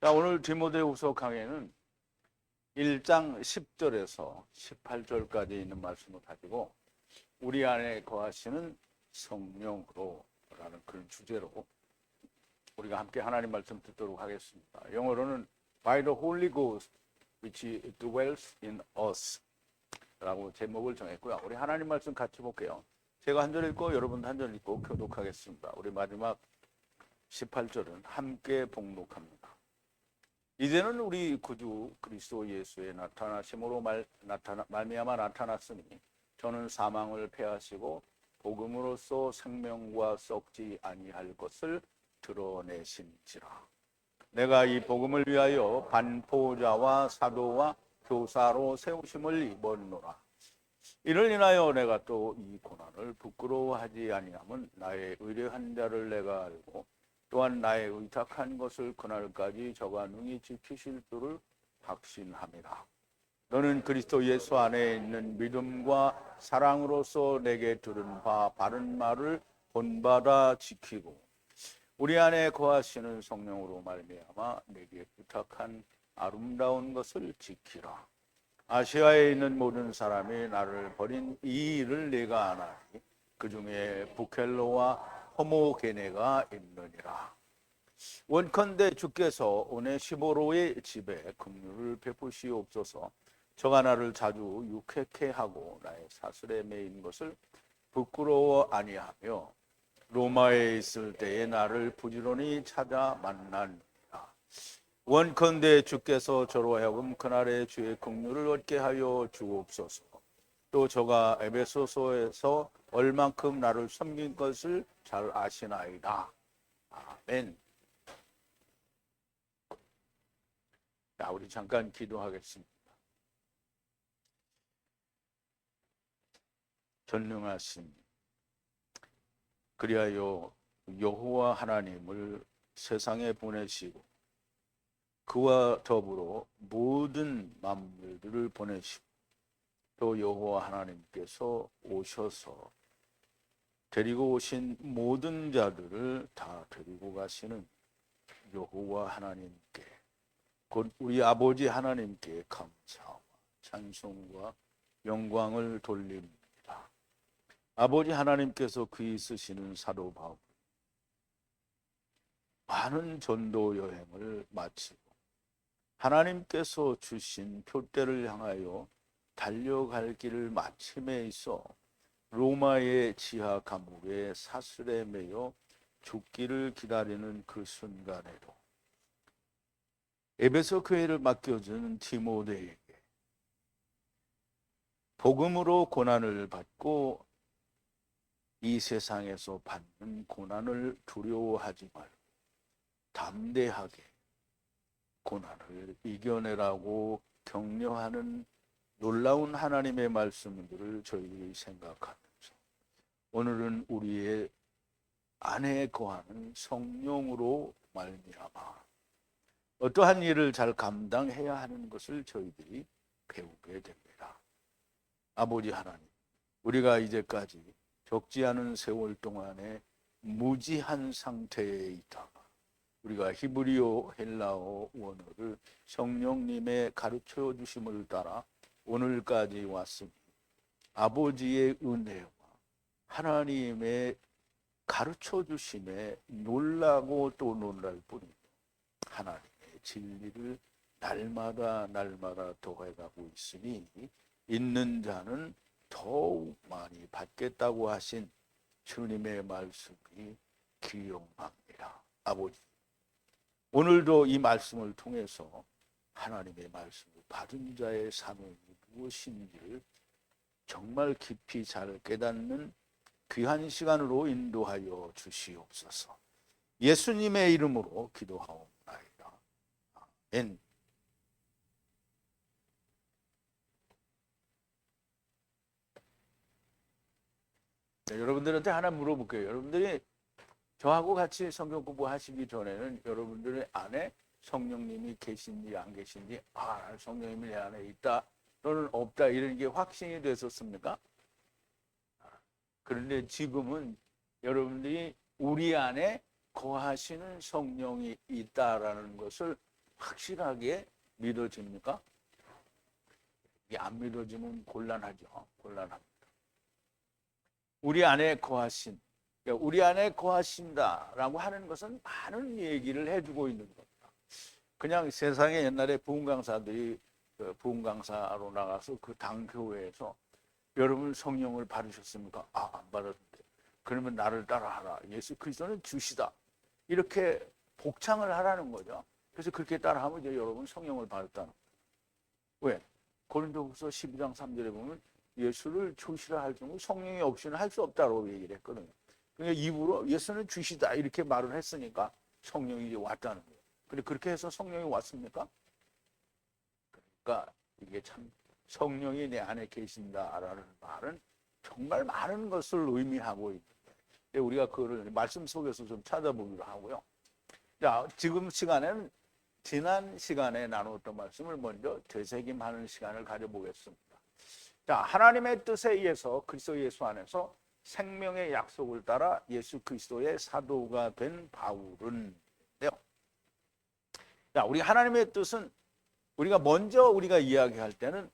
자, 오늘 디모데후서 강해는 1장 10절에서 18절까지 있는 말씀을 가지고 우리 안에 거하시는 성령으로라는 그런 주제로 우리가 함께 하나님 말씀 듣도록 하겠습니다. 영어로는 By the Holy Ghost which dwells in us 라고 제목을 정했고요. 우리 하나님 말씀 같이 볼게요. 제가 한 절 읽고 여러분도 한 절 읽고 교독하겠습니다. 우리 마지막 18절은 함께 봉독합니다. 이제는 우리 구주 그리스도 예수의 나타나심으로 말미암아 나타났으니 저는 사망을 패하시고 복음으로써 생명과 썩지 아니할 것을 드러내신지라. 내가 이 복음을 위하여 반포자와 사도와 교사로 세우심을 입었노라. 이를 인하여 내가 또 이 고난을 부끄러워하지 아니함은 나의 의뢰한 자를 내가 알고 또한 나의 의탁한 것을 그날까지 저가 능히 지키실 줄을 확신합니다. 너는 그리스도 예수 안에 있는 믿음과 사랑으로서 내게 들은 바 바른 말을 본받아 지키고 우리 안에 거하시는 성령으로 말미암아 내게 부탁한 아름다운 것을 지키라. 아시아에 있는 모든 사람이 나를 버린 이 일을 내가 아나니 그 중에 부켈로와 호모게네가 있느니라. 원컨대 주께서 오네시모로의 집에 긍휼을 베푸시옵소서. 저가 나를 자주 유쾌케 하고 나의 사슬에 매인 것을 부끄러워 아니하며 로마에 있을 때에 나를 부지런히 찾아 만나니라. 원컨대 주께서 저로 하여금 그날의 주의 긍휼을 얻게 하여 주옵소서. 또 저가 에베소서에서 얼만큼 나를 섬긴 것을 잘 아시나이다. 아멘. 자, 우리 잠깐 기도하겠습니다. 전능하신 그리하여 여호와 하나님을 세상에 보내시고 그와 더불어 모든 만물들을 보내시고 또 여호와 하나님께서 오셔서 데리고 오신 모든 자들을 다 데리고 가시는 여호와 하나님께 곧 우리 아버지 하나님께 감사와 찬송과 영광을 돌립니다. 아버지 하나님께서 그이 쓰시는 사도 바울 많은 전도 여행을 마치고 하나님께서 주신 표대를 향하여 달려갈 길을 마침에 있어 로마의 지하 감옥에 사슬에 매여 죽기를 기다리는 그 순간에도 에베소 교회를 맡겨준 디모데에게 복음으로 고난을 받고 이 세상에서 받는 고난을 두려워하지 말고 담대하게 고난을 이겨내라고 격려하는 놀라운 하나님의 말씀들을 저희들이 생각하면서 오늘은 우리의 안에 거하는 성령으로 말미암아 어떠한 일을 잘 감당해야 하는 것을 저희들이 배우게 됩니다. 아버지 하나님, 우리가 이제까지 적지 않은 세월 동안에 무지한 상태에 있다가 우리가 히브리어 헬라어 원어를 성령님의 가르쳐 주심을 따라 오늘까지 왔으니 아버지의 은혜와 하나님의 가르쳐 주심에 놀라고 또 놀랄 뿐이고 하나님의 진리를 날마다 더해가고 있으니 있는 자는 더욱 많이 받겠다고 하신 주님의 말씀이 기용합니다. 아버지, 오늘도 이 말씀을 통해서 하나님의 말씀을 받은 자의 사명이 무엇인지를 정말 깊이 잘 깨닫는 귀한 시간으로 인도하여 주시옵소서. 예수님의 이름으로 기도하옵나이다. 아멘. 네, 여러분들한테 하나 물어볼게요. 여러분들이 저하고 같이 성경 공부하시기 전에는 여러분들의 안에 성령님이 계신지 안 계신지, 성령님이 내 안에 있다 또는 없다 이런 게 확신이 됐었습니까? 그런데 지금은 여러분들이 우리 안에 거하시는 성령이 있다라는 것을 확실하게 믿어집니까? 이게 안 믿어지면 곤란하죠. 곤란합니다. 우리 안에 거하신, 우리 안에 거하신다라고 하는 것은 많은 얘기를 해주고 있는 겁니다. 그냥 세상에 옛날에 부흥 강사들이 부흥 강사로 나가서 그 당교회에서 여러분 성령을 받으셨습니까? 아, 안 받았는데. 그러면 나를 따라하라. 예수 그리스도는 주시다. 이렇게 복창을 하라는 거죠. 그래서 그렇게 따라하면 이제 여러분 성령을 받았다는 거예요. 왜? 고린도후서 12장 3절에 보면 예수를 주시라 할 경우 성령이 없이는 할 수 없다고 얘기를 했거든요. 그러니까 입으로 예수는 주시다 이렇게 말을 했으니까 성령이 이제 왔다는 거예요. 근데 그렇게 해서 성령이 왔습니까? 그러니까 이게 참 성령이 내 안에 계신다라는 말은 정말 많은 것을 의미하고 있는데 우리가 그거를 말씀 속에서 좀 찾아보기로 하고요. 자, 지금 시간에는 지난 시간에 나누었던 말씀을 먼저 되새김하는 시간을 가져보겠습니다. 자, 하나님의 뜻에 의해서 그리스도 예수 안에서 생명의 약속을 따라 예수 그리스도의 사도가 된 바울은요. 자, 우리 하나님의 뜻은 우리가 이야기할 때는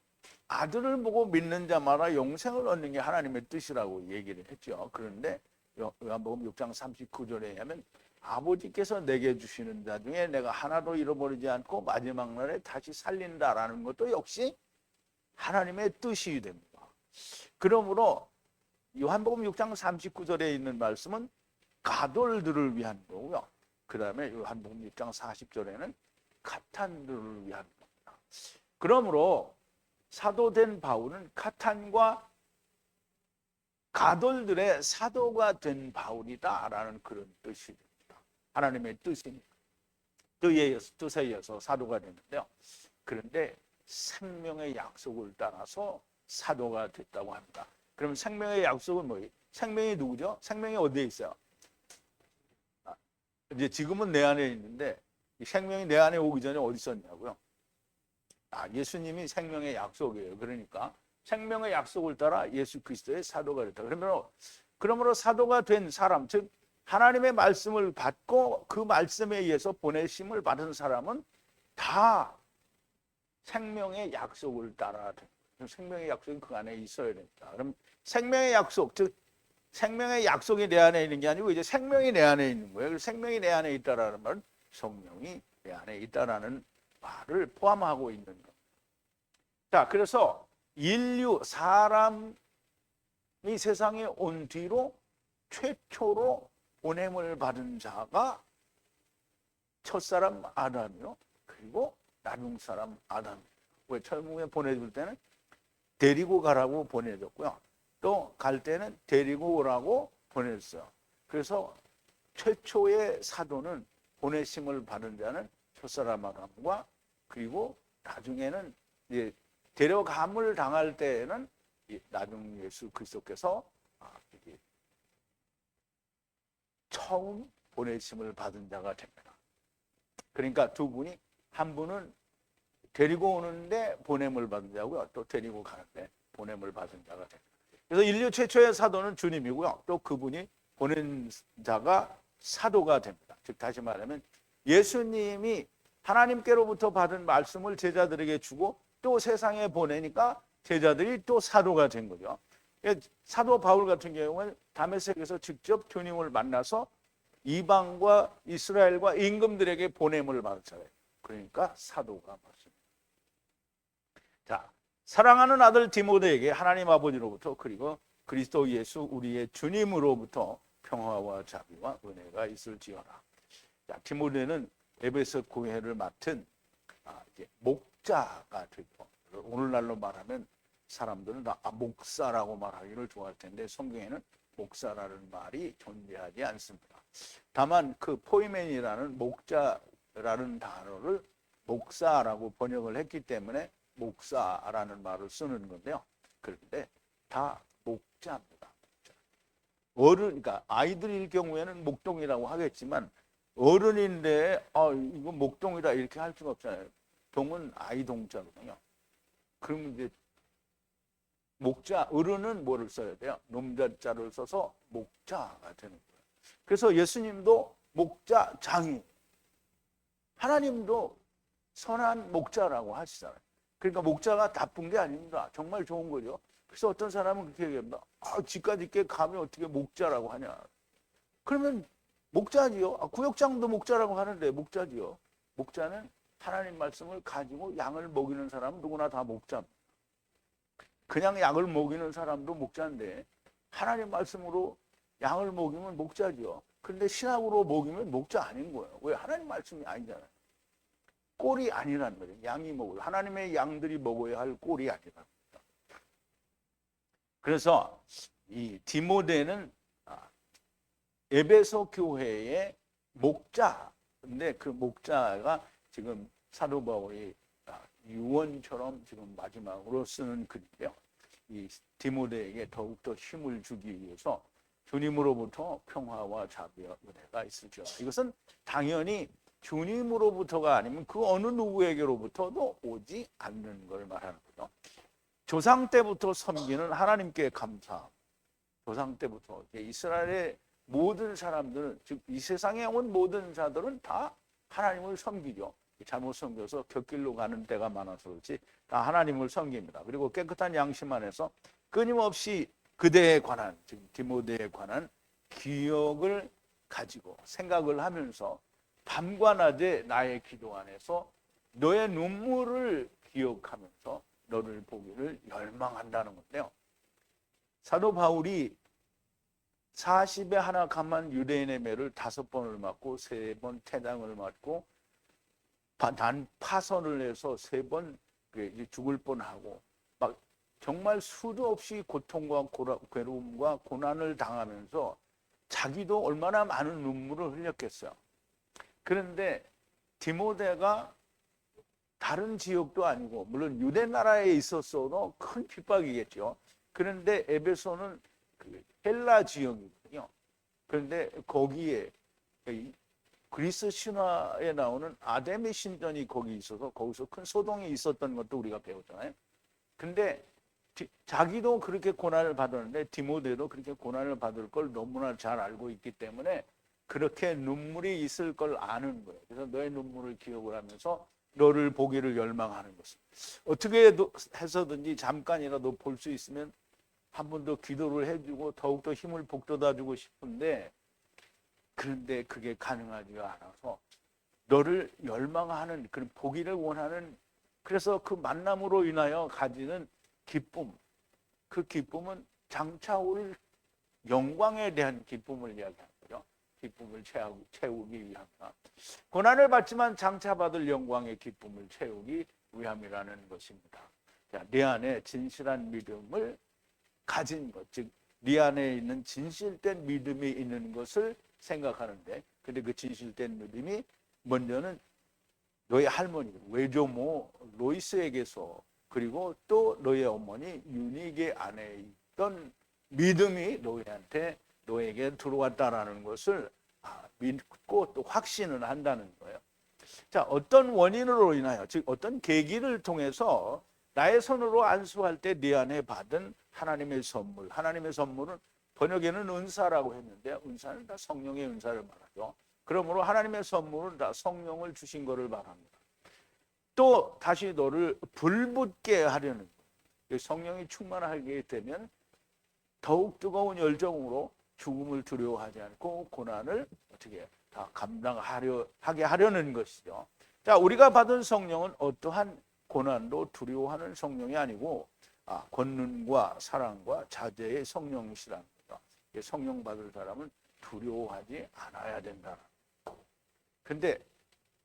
아들을 보고 믿는 자마다 영생을 얻는 게 하나님의 뜻이라고 얘기를 했죠. 그런데 요한복음 6장 39절에 하면 아버지께서 내게 주시는 자 중에 내가 하나도 잃어버리지 않고 마지막 날에 다시 살린다라는 것도 역시 하나님의 뜻이 됩니다. 그러므로 요한복음 6장 39절에 있는 말씀은 가돌들을 위한 거고요. 그 다음에 요한복음 6장 40절에는 가탄들을 위한 겁니다. 그러므로 사도된 바울은 가탄과 가돌들의 사도가 된 바울이다라는 그런 뜻이 됩니다. 하나님의 뜻이니까. 뜻에 의해서 사도가 되는데요. 그런데 생명의 약속을 따라서 사도가 됐다고 합니다. 그럼 생명의 약속은 뭐예요? 생명이 누구죠? 생명이 어디에 있어요? 이제 지금은 내 안에 있는데 이 생명이 내 안에 오기 전에 어디 있었냐고요? 예수님이 생명의 약속이에요. 그러니까 생명의 약속을 따라 예수 그리스도의 사도가 됐다. 그러므로 사도가 된 사람, 즉 하나님의 말씀을 받고 그 말씀에 의해서 보내심을 받은 사람은 다 생명의 약속을 따라 생명의 약속이 그 안에 있어야 된다. 그럼 생명의 약속, 즉 생명의 약속이 내 안에 있는 게 아니고 이제 생명이 내 안에 있는 거예요. 생명이 내 안에 있다라는 말은 성령이 내 안에 있다라는 말을 포함하고 있는 겁니다. 자, 그래서 사람이 세상에 온 뒤로 최초로 보냄을 받은 자가 첫사람 아담이요. 그리고 나중 사람 아담이에요. 왜 천국에 보내줄 때는 데리고 가라고 보내줬고요. 또 갈 때는 데리고 오라고 보냈어요. 그래서 최초의 사도는 보내심을 받은 자는 첫사람 아담과 그리고 나중에는 이제 데려감을 당할 때에는 나중 예수 그리스도께서 처음 보내심을 받은 자가 됩니다. 그러니까 두 분이 한 분은 데리고 오는데 보냄을 받은 자고요. 또 데리고 가는데 보냄을 받은 자가 됩니다. 그래서 인류 최초의 사도는 주님이고요. 또 그분이 보낸 자가 사도가 됩니다. 즉 다시 말하면 예수님이 하나님께로부터 받은 말씀을 제자들에게 주고 또 세상에 보내니까 제자들이 또 사도가 된 거죠. 사도 바울 같은 경우는 다메섹에서 직접 주님을 만나서 이방과 이스라엘과 임금들에게 보냄을 받았잖아요. 그러니까 사도가 맞습니다. 자, 사랑하는 아들 디모데에게 하나님 아버지로부터 그리고 그리스도 예수 우리의 주님으로부터 평화와 자비와 은혜가 있을지어다. 자, 디모데는 에베소 교회를 맡은 목자가 되고, 오늘날로 말하면 사람들은 다 목사라고 말하기를 좋아할 텐데 성경에는 목사라는 말이 존재하지 않습니다. 다만 그 포이멘이라는 목자라는 단어를 목사라고 번역을 했기 때문에 목사라는 말을 쓰는 건데요. 그런데 다 목자입니다. 그러니까 아이들일 경우에는 목동이라고 하겠지만 어른인데 이거 목동이다 이렇게 할 수가 없잖아요. 동은 아이 동자거든요. 그럼 이제 목자, 어른은 뭐를 써야 돼요? 놈자자를 써서 목자가 되는 거예요. 그래서 예수님도 목자장이, 하나님도 선한 목자라고 하시잖아요. 그러니까 목자가 나쁜 게 아닙니다. 정말 좋은 거죠. 그래서 어떤 사람은 그렇게 얘기합니다. 집까지 있게 가면 어떻게 목자라고 하냐. 그러면 목자지요. 구역장도 목자라고 하는데 목자지요. 목자는 하나님 말씀을 가지고 양을 먹이는 사람은 누구나 다 목자입니다. 그냥 양을 먹이는 사람도 목자인데 하나님 말씀으로 양을 먹이면 목자지요. 그런데 신학으로 먹이면 목자 아닌 거예요. 왜? 하나님 말씀이 아니잖아요. 꼴이 아니라는 거예요. 양이 먹어요. 하나님의 양들이 먹어야 할 꼴이 아니라는 거예요. 그래서 이 디모데는 에베소 교회의 목자인데 그 목자가 지금 사도 바울이 유언처럼 지금 마지막으로 쓰는 글인데요. 이 디모데에게 더욱더 힘을 주기 위해서 주님으로부터 평화와 자비와 은혜가 있을지어다. 이것은 당연히 주님으로부터가 아니면 그 어느 누구에게로부터도 오지 않는 걸 말하는 거죠. 조상 때부터 섬기는 하나님께 감사. 조상 때부터 이스라엘의 모든 사람들은, 즉 이 세상에 온 모든 자들은 다 하나님을 섬기죠. 잘못 섬겨서 곁길로 가는 때가 많아서 그렇지 다 하나님을 섬깁니다. 그리고 깨끗한 양심 안에서 끊임없이 그대에 관한, 즉 디모데에 관한 기억을 가지고 생각을 하면서 밤과 낮에 나의 기도 안에서 너의 눈물을 기억하면서 너를 보기를 열망한다는 건데요. 사도 바울이 40에 하나 감한 유대인의 매를 5번을 맞고 3번 퇴장을 맞고 단 파선을 해서 3번 죽을 뻔하고 막 정말 수도 없이 고통과 괴로움과 고난을 당하면서 자기도 얼마나 많은 눈물을 흘렸겠어요. 그런데 디모데가 다른 지역도 아니고 물론 유대 나라에 있었어도 큰 핍박이겠죠. 그런데 에베소는 헬라 지역이거든요. 그런데 거기에 그리스 신화에 나오는 아데미 신전이 거기 있어서 거기서 큰 소동이 있었던 것도 우리가 배웠잖아요. 근데 자기도 그렇게 고난을 받았는데 디모데도 그렇게 고난을 받을 걸 너무나 잘 알고 있기 때문에 그렇게 눈물이 있을 걸 아는 거예요. 그래서 너의 눈물을 기억을 하면서 너를 보기를 열망하는 것은 어떻게 해서든지 잠깐이라도 볼 수 있으면 한 번 더 기도를 해주고 더욱더 힘을 북돋아주고 싶은데 그런데 그게 가능하지가 않아서 너를 열망하는 그런 보기를 원하는 그래서 그 만남으로 인하여 가지는 기쁨 그 기쁨은 장차 올 영광에 대한 기쁨을 이야기하는 거죠. 기쁨을 채우기 위함이다. 고난을 받지만 장차 받을 영광의 기쁨을 채우기 위함이라는 것입니다. 자, 내 안에 진실한 믿음을 가진 것, 즉 네 안에 있는 진실된 믿음이 있는 것을 생각하는데 근데 그 진실된 믿음이 먼저는 너의 할머니 외조모 로이스에게서 그리고 또 너의 어머니 유닉의 안에 있던 믿음이 너에게 들어왔다라는 것을 믿고 또 확신을 한다는 거예요. 자, 어떤 원인으로 인하여 즉 어떤 계기를 통해서 나의 손으로 안수할 때 네 안에 받은 하나님의 선물 하나님의 선물은 번역에는 은사라고 했는데 은사는 다 성령의 은사를 말하죠. 그러므로 하나님의 선물은 다 성령을 주신 것을 말합니다. 또 다시 너를 불붙게 하려는 성령이 충만하게 되면 더욱 뜨거운 열정으로 죽음을 두려워하지 않고 고난을 어떻게 다 감당하게 하려는 것이죠. 자, 우리가 받은 성령은 어떠한 고난도 두려워하는 성령이 아니고 권능과 사랑과 자제의 성령이시라는 거죠. 성령 받을 사람은 두려워하지 않아야 된다. 근데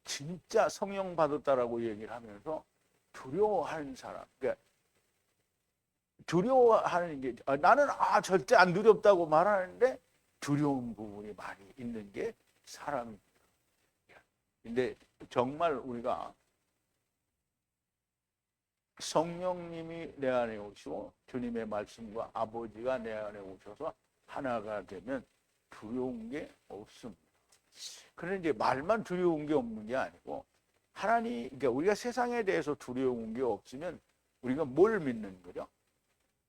진짜 성령 받았다라고 얘기를 하면서 두려워하는 사람, 그러니까 두려워하는 게 나는 절대 안 두렵다고 말하는데 두려운 부분이 많이 있는 게 사람입니다. 근데 정말 우리가 성령님이 내 안에 오시고 주님의 말씀과 아버지가 내 안에 오셔서 하나가 되면 두려운 게 없습니다. 그런데 이제 말만 두려운 게 없는 게 아니고 그러니까 우리가 세상에 대해서 두려운 게 없으면 우리가 뭘 믿는 거죠?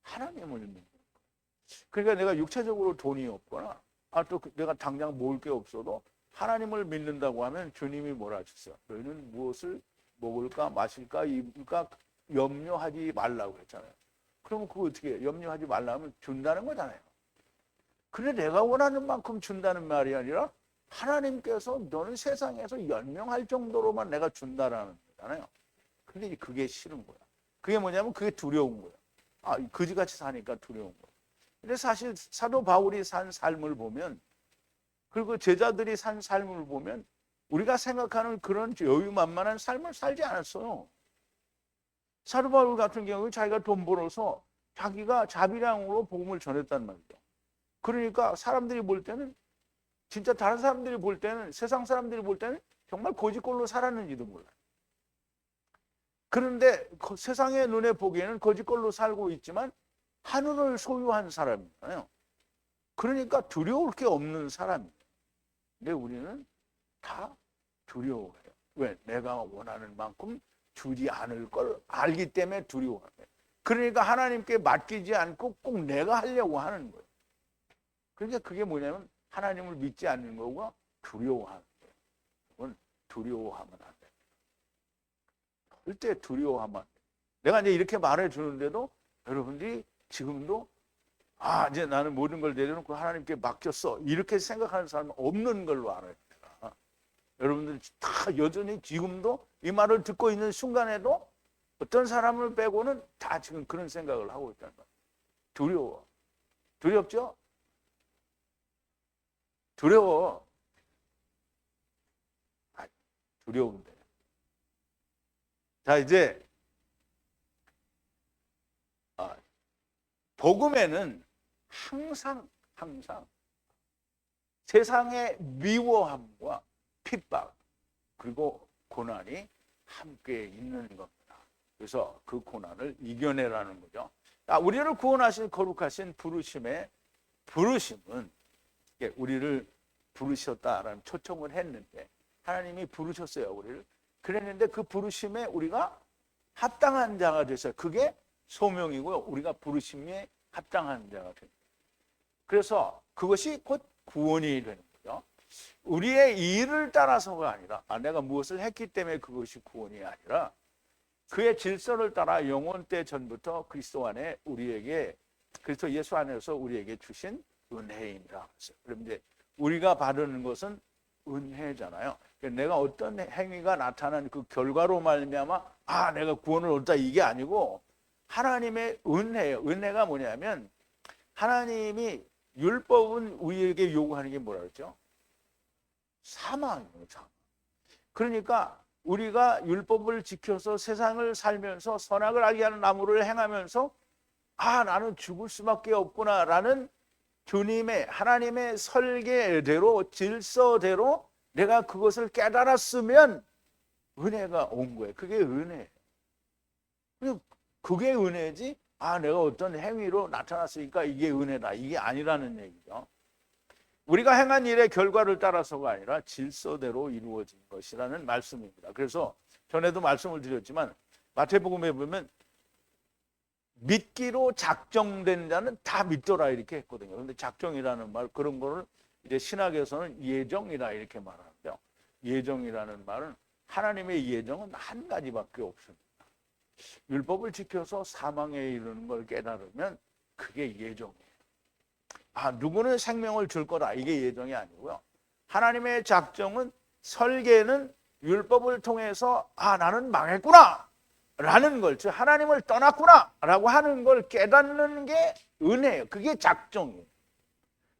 하나님을 믿는 거예요. 그러니까 내가 육체적으로 돈이 없거나 또 내가 당장 모을 게 없어도 하나님을 믿는다고 하면 주님이 뭐라 하셨어요? 너희는 무엇을 먹을까 마실까 입을까 염려하지 말라고 했잖아요. 그러면 그거 어떻게 해요? 염려하지 말라면 준다는 거잖아요. 근데 내가 원하는 만큼 준다는 말이 아니라 하나님께서 너는 세상에서 연명할 정도로만 내가 준다라는 거잖아요. 근데 그게 싫은 거야. 그게 뭐냐면 그게 두려운 거야. 아, 거지같이 사니까 두려운 거야. 근데 사실 사도 바울이 산 삶을 보면, 그리고 제자들이 산 삶을 보면 우리가 생각하는 그런 여유만만한 삶을 살지 않았어요. 사도 바울 같은 경우에 자기가 돈 벌어서 자기가 자비량으로 복음을 전했단 말이죠. 그러니까 사람들이 볼 때는, 진짜 다른 사람들이 볼 때는, 세상 사람들이 볼 때는 정말 거지꼴로 살았는지도 몰라요. 그런데 세상의 눈에 보기에는 거지꼴로 살고 있지만 하늘을 소유한 사람이잖아요. 그러니까 두려울 게 없는 사람이에요. 근데 우리는 다 두려워해요. 왜? 내가 원하는 만큼 주지 않을 걸 알기 때문에 두려워해요. 그러니까 하나님께 맡기지 않고 꼭 내가 하려고 하는 거예요. 그러니까 그게 뭐냐면 하나님을 믿지 않는 거고 두려워하는 거예요. 그건 두려워하면 안 돼요. 절대 두려워하면 안 돼요. 내가 이제 이렇게 말해 주는데도 여러분들이 지금도 이제 나는 모든 걸 내려놓고 하나님께 맡겼어, 이렇게 생각하는 사람은 없는 걸로 알아요. 여러분들 다 여전히 지금도 이 말을 듣고 있는 순간에도 어떤 사람을 빼고는 다 지금 그런 생각을 하고 있다는 거예요. 두려워. 두렵죠? 두려워. 두려운데. 자, 이제 복음에는 항상 세상의 미워함과 핍박 그리고 고난이 함께 있는 겁니다. 그래서 그 고난을 이겨내라는 거죠. 우리를 구원하신 거룩하신 부르심은 우리를 부르셨다라는 초청을 했는데, 하나님이 부르셨어요, 우리를. 그랬는데 그 부르심에 우리가 합당한 자가 됐어요. 그게 소명이고요. 우리가 부르심에 합당한 자가 됩니다. 그래서 그것이 곧 구원이 되는 거죠. 우리의 일을 따라서가 아니라, 내가 무엇을 했기 때문에 그것이 구원이 아니라 그의 질서를 따라 영원 때 전부터 그리스도 안에 우리에게, 그리스도 예수 안에서 우리에게 주신 은혜입니다. 그럼 이제 우리가 받는 것은 은혜잖아요. 내가 어떤 행위가 나타난 그 결과로 말미암아 내가 구원을 얻다, 이게 아니고 하나님의 은혜예요. 은혜가 뭐냐면 하나님이, 율법은 우리에게 요구하는 게 뭐라 그랬죠? 사망이에요. 사망. 그러니까 우리가 율법을 지켜서 세상을 살면서 선악을 알게 하는 나무를 행하면서 나는 죽을 수밖에 없구나라는 주님의, 하나님의 설계대로, 질서대로 내가 그것을 깨달았으면 은혜가 온 거예요. 그게 은혜예요. 그게 은혜지, 내가 어떤 행위로 나타났으니까 이게 은혜다, 이게 아니라는 얘기죠. 우리가 행한 일의 결과를 따라서가 아니라 질서대로 이루어진 것이라는 말씀입니다. 그래서 전에도 말씀을 드렸지만 마태복음에 보면 믿기로 작정된 자는 다 믿더라, 이렇게 했거든요. 그런데 작정이라는 말, 그런 거를 이제 신학에서는 예정이라 이렇게 말하는데요. 예정이라는 말은 하나님의 예정은 한 가지밖에 없습니다. 율법을 지켜서 사망에 이르는 걸 깨달으면 그게 예정이에요. 누구는 생명을 줄 거다, 이게 예정이 아니고요. 하나님의 작정은, 설계는 율법을 통해서 나는 망했구나 라는 걸, 즉 하나님을 떠났구나 라고 하는 걸 깨닫는 게 은혜예요. 그게 작정이에요.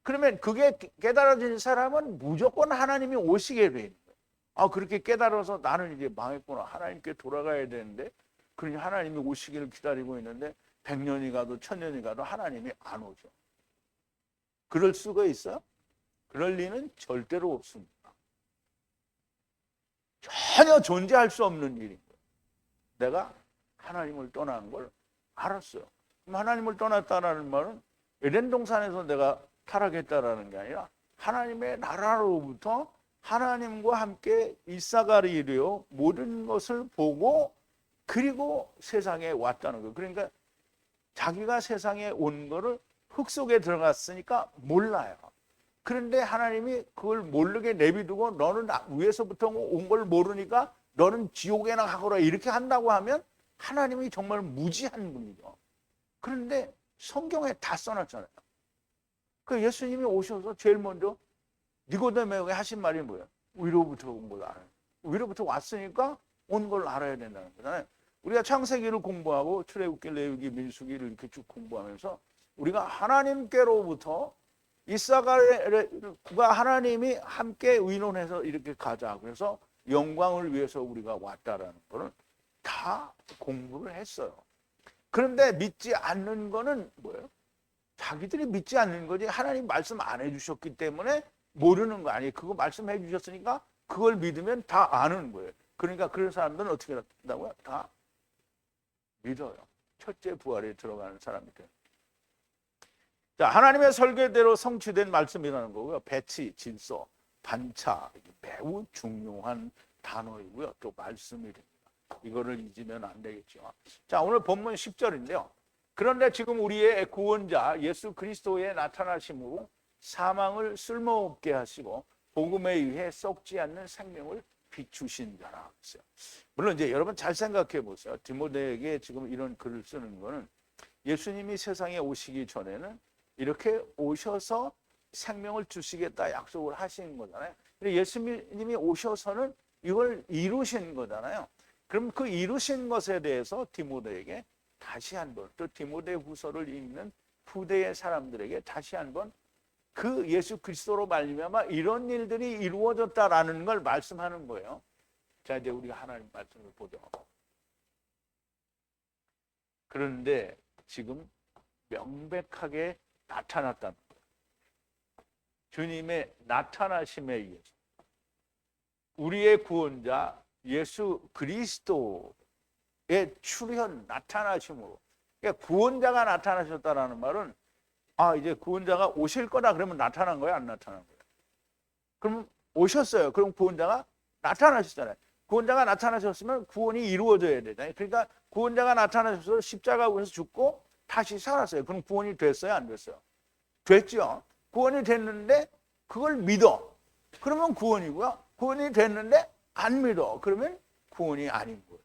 그러면 그게 깨달아진 사람은 무조건 하나님이 오시게 돼 있는 거예요. 그렇게 깨달아서 나는 이제 망했구나, 하나님께 돌아가야 되는데, 그러니 하나님이 오시기를 기다리고 있는데 100년이 가도 1000년이 가도 하나님이 안 오죠. 그럴 수가 있어요? 그럴 리는 절대로 없습니다. 전혀 존재할 수 없는 일인 거예요. 내가 하나님을 떠난 걸 알았어요. 그럼 하나님을 떠났다는 말은 에덴 동산에서 내가 타락했다라는 게 아니라 하나님의 나라로부터 하나님과 함께 일사가리려 모든 것을 보고 그리고 세상에 왔다는 거예요. 그러니까 자기가 세상에 온 거를 흙 속에 들어갔으니까 몰라요. 그런데 하나님이 그걸 모르게 내비두고 너는 위에서부터 온 걸 모르니까 너는 지옥에나 가거라 이렇게 한다고 하면 하나님이 정말 무지한 분이죠. 그런데 성경에 다 써놨잖아요. 그 예수님이 오셔서 제일 먼저 니고데모에게 하신 말이 뭐예요? 위로부터 온 걸 알아요. 위로부터 왔으니까 온 걸 알아야 된다는 거잖아요. 우리가 창세기를 공부하고 출애굽기, 레위기, 민수기를 이렇게 쭉 공부하면서 우리가 하나님께로부터 이사가가 하나님이 함께 의논해서 이렇게 가자. 그래서 영광을 위해서 우리가 왔다라는 거는 다 공부를 했어요. 그런데 믿지 않는 거는 뭐예요? 자기들이 믿지 않는 거지 하나님 말씀 안 해주셨기 때문에 모르는 거 아니에요. 그거 말씀해 주셨으니까 그걸 믿으면 다 아는 거예요. 그러니까 그런 사람들은 어떻게 한다고요? 다 믿어요. 첫째 부활에 들어가는 사람이들. 자, 하나님의 설계대로 성취된 말씀이라는 거고요. 배치, 질서, 반차 매우 중요한 단어이고요. 또 말씀이 됩니다. 이거를 잊으면 안 되겠죠. 자, 오늘 본문 10절인데요. 그런데 지금 우리의 구원자 예수 그리스도의 나타나심으로 사망을 쓸모없게 하시고 복음에 의해 썩지 않는 생명을 비추신 자라 했어요. 물론 이제 여러분 잘 생각해 보세요. 디모데에게 지금 이런 글을 쓰는 거는 예수님이 세상에 오시기 전에는 이렇게 오셔서 생명을 주시겠다 약속을 하신 거잖아요. 근데 예수님이 오셔서는 이걸 이루신 거잖아요. 그럼 그 이루신 것에 대해서 디모데에게 다시 한번 또 디모데 후서를 읽는 후대의 사람들에게 다시 한번 그 예수 그리스도로 말미암아 이런 일들이 이루어졌다라는 걸 말씀하는 거예요. 자, 이제 우리가 하나님 말씀을 보죠. 그런데 지금 명백하게 나타났다는 거예요. 주님의 나타나심에 의해서 우리의 구원자 예수 그리스도의 출현 나타나심으로, 그러니까 구원자가 나타나셨다라는 말은 이제 구원자가 오실 거다 그러면 나타난 거야, 안 나타난 거야? 그럼 오셨어요. 그럼 구원자가 나타나셨잖아요. 구원자가 나타나셨으면 구원이 이루어져야 되잖아요. 그러니까 구원자가 나타나셔서 십자가에서 죽고 다시 살았어요. 그럼 구원이 됐어요, 안 됐어요? 됐죠. 구원이 됐는데 그걸 믿어. 그러면 구원이고요. 구원이 됐는데 안 믿어. 그러면 구원이 아닌 거예요.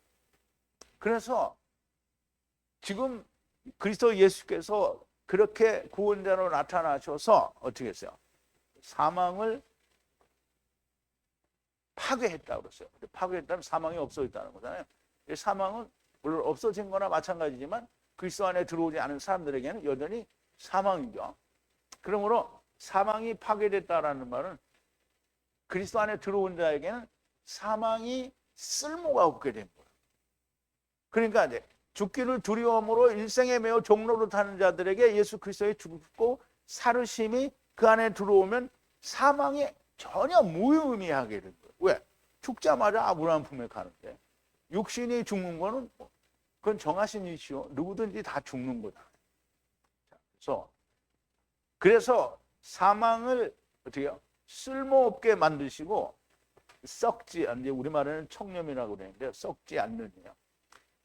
그래서 지금 그리스도 예수께서 그렇게 구원자로 나타나셔서 어떻게 했어요? 사망을 파괴했다고 그랬어요. 파괴했다면 사망이 없어졌다는 거잖아요. 사망은 물론 없어진 거나 마찬가지지만 그리스도 안에 들어오지 않은 사람들에게는 여전히 사망이죠. 그러므로 사망이 파괴됐다라는 말은 그리스도 안에 들어온 자에게는 사망이 쓸모가 없게 된 거예요. 그러니까 이제 죽기를 두려움으로 일생에 매어 종로로 타는 자들에게 예수 그리스도의 죽고 살으심이 그 안에 들어오면 사망이 전혀 무의미하게 된 거예요. 왜? 죽자마자 아브라함 품에 가는데 육신이 죽는 거는 그건 정하신 이치요. 누구든지 다 죽는 거다. 그래서 사망을 어떻게 해요? 쓸모없게 만드시고 썩지 않는, 우리말에는 청렴이라고 그러는데 썩지 않는이요.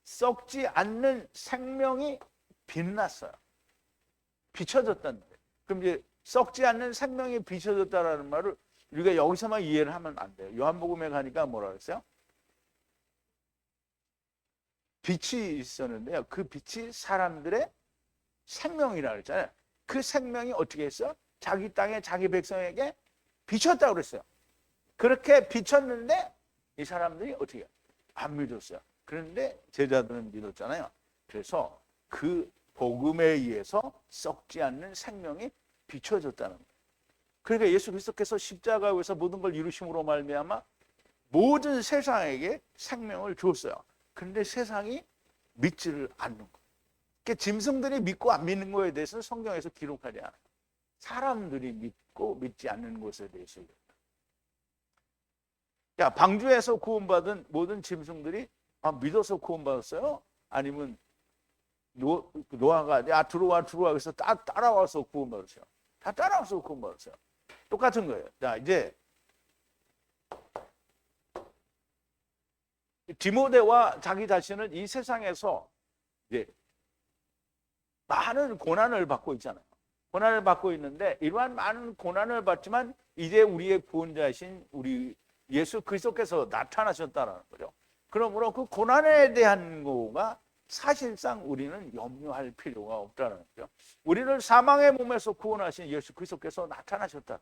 썩지 않는 생명이 빛났어요. 비춰졌다는 거예요. 그럼 이제 썩지 않는 생명이 비춰졌다라는 말을 우리가 여기서만 이해를 하면 안 돼요. 요한복음에 가니까 뭐라 그랬어요? 빛이 있었는데요. 그 빛이 사람들의 생명이라고 그랬잖아요. 그 생명이 어떻게 했어? 자기 땅에 자기 백성에게 비쳤다고 그랬어요. 그렇게 비쳤는데 이 사람들이 어떻게 해요? 안 믿었어요. 그런데 제자들은 믿었잖아요. 그래서 그 복음에 의해서 썩지 않는 생명이 비춰졌다는 거예요. 그러니까 예수 그리스도께서 십자가에서 모든 걸 이루심으로 말미암아 모든 세상에게 생명을 줬어요. 그런데 세상이 믿지를 않는 거예요. 그러니까 짐승들이 믿고 안 믿는 거에 대해서는 성경에서 기록하지 않아요. 사람들이 믿고 믿지 않는 것에 대해서. 야, 방주에서 구원받은 모든 짐승들이 믿어서 구원받았어요? 아니면 노아가 야 들어와 그래서 따라와서 구원받았어요? 다 따라와서 구원받았어요. 똑같은 거예요. 자, 이제 디모데와 자기 자신은 이 세상에서 이제 많은 고난을 받고 있잖아요. 고난을 받고 있는데 이러한 많은 고난을 받지만 이제 우리의 구원자이신 우리 예수 그리스도께서 나타나셨다는 거죠. 그러므로 그 고난에 대한 거가 사실상 우리는 염려할 필요가 없다는 거죠. 우리를 사망의 몸에서 구원하신 예수 그리스도께서 나타나셨다.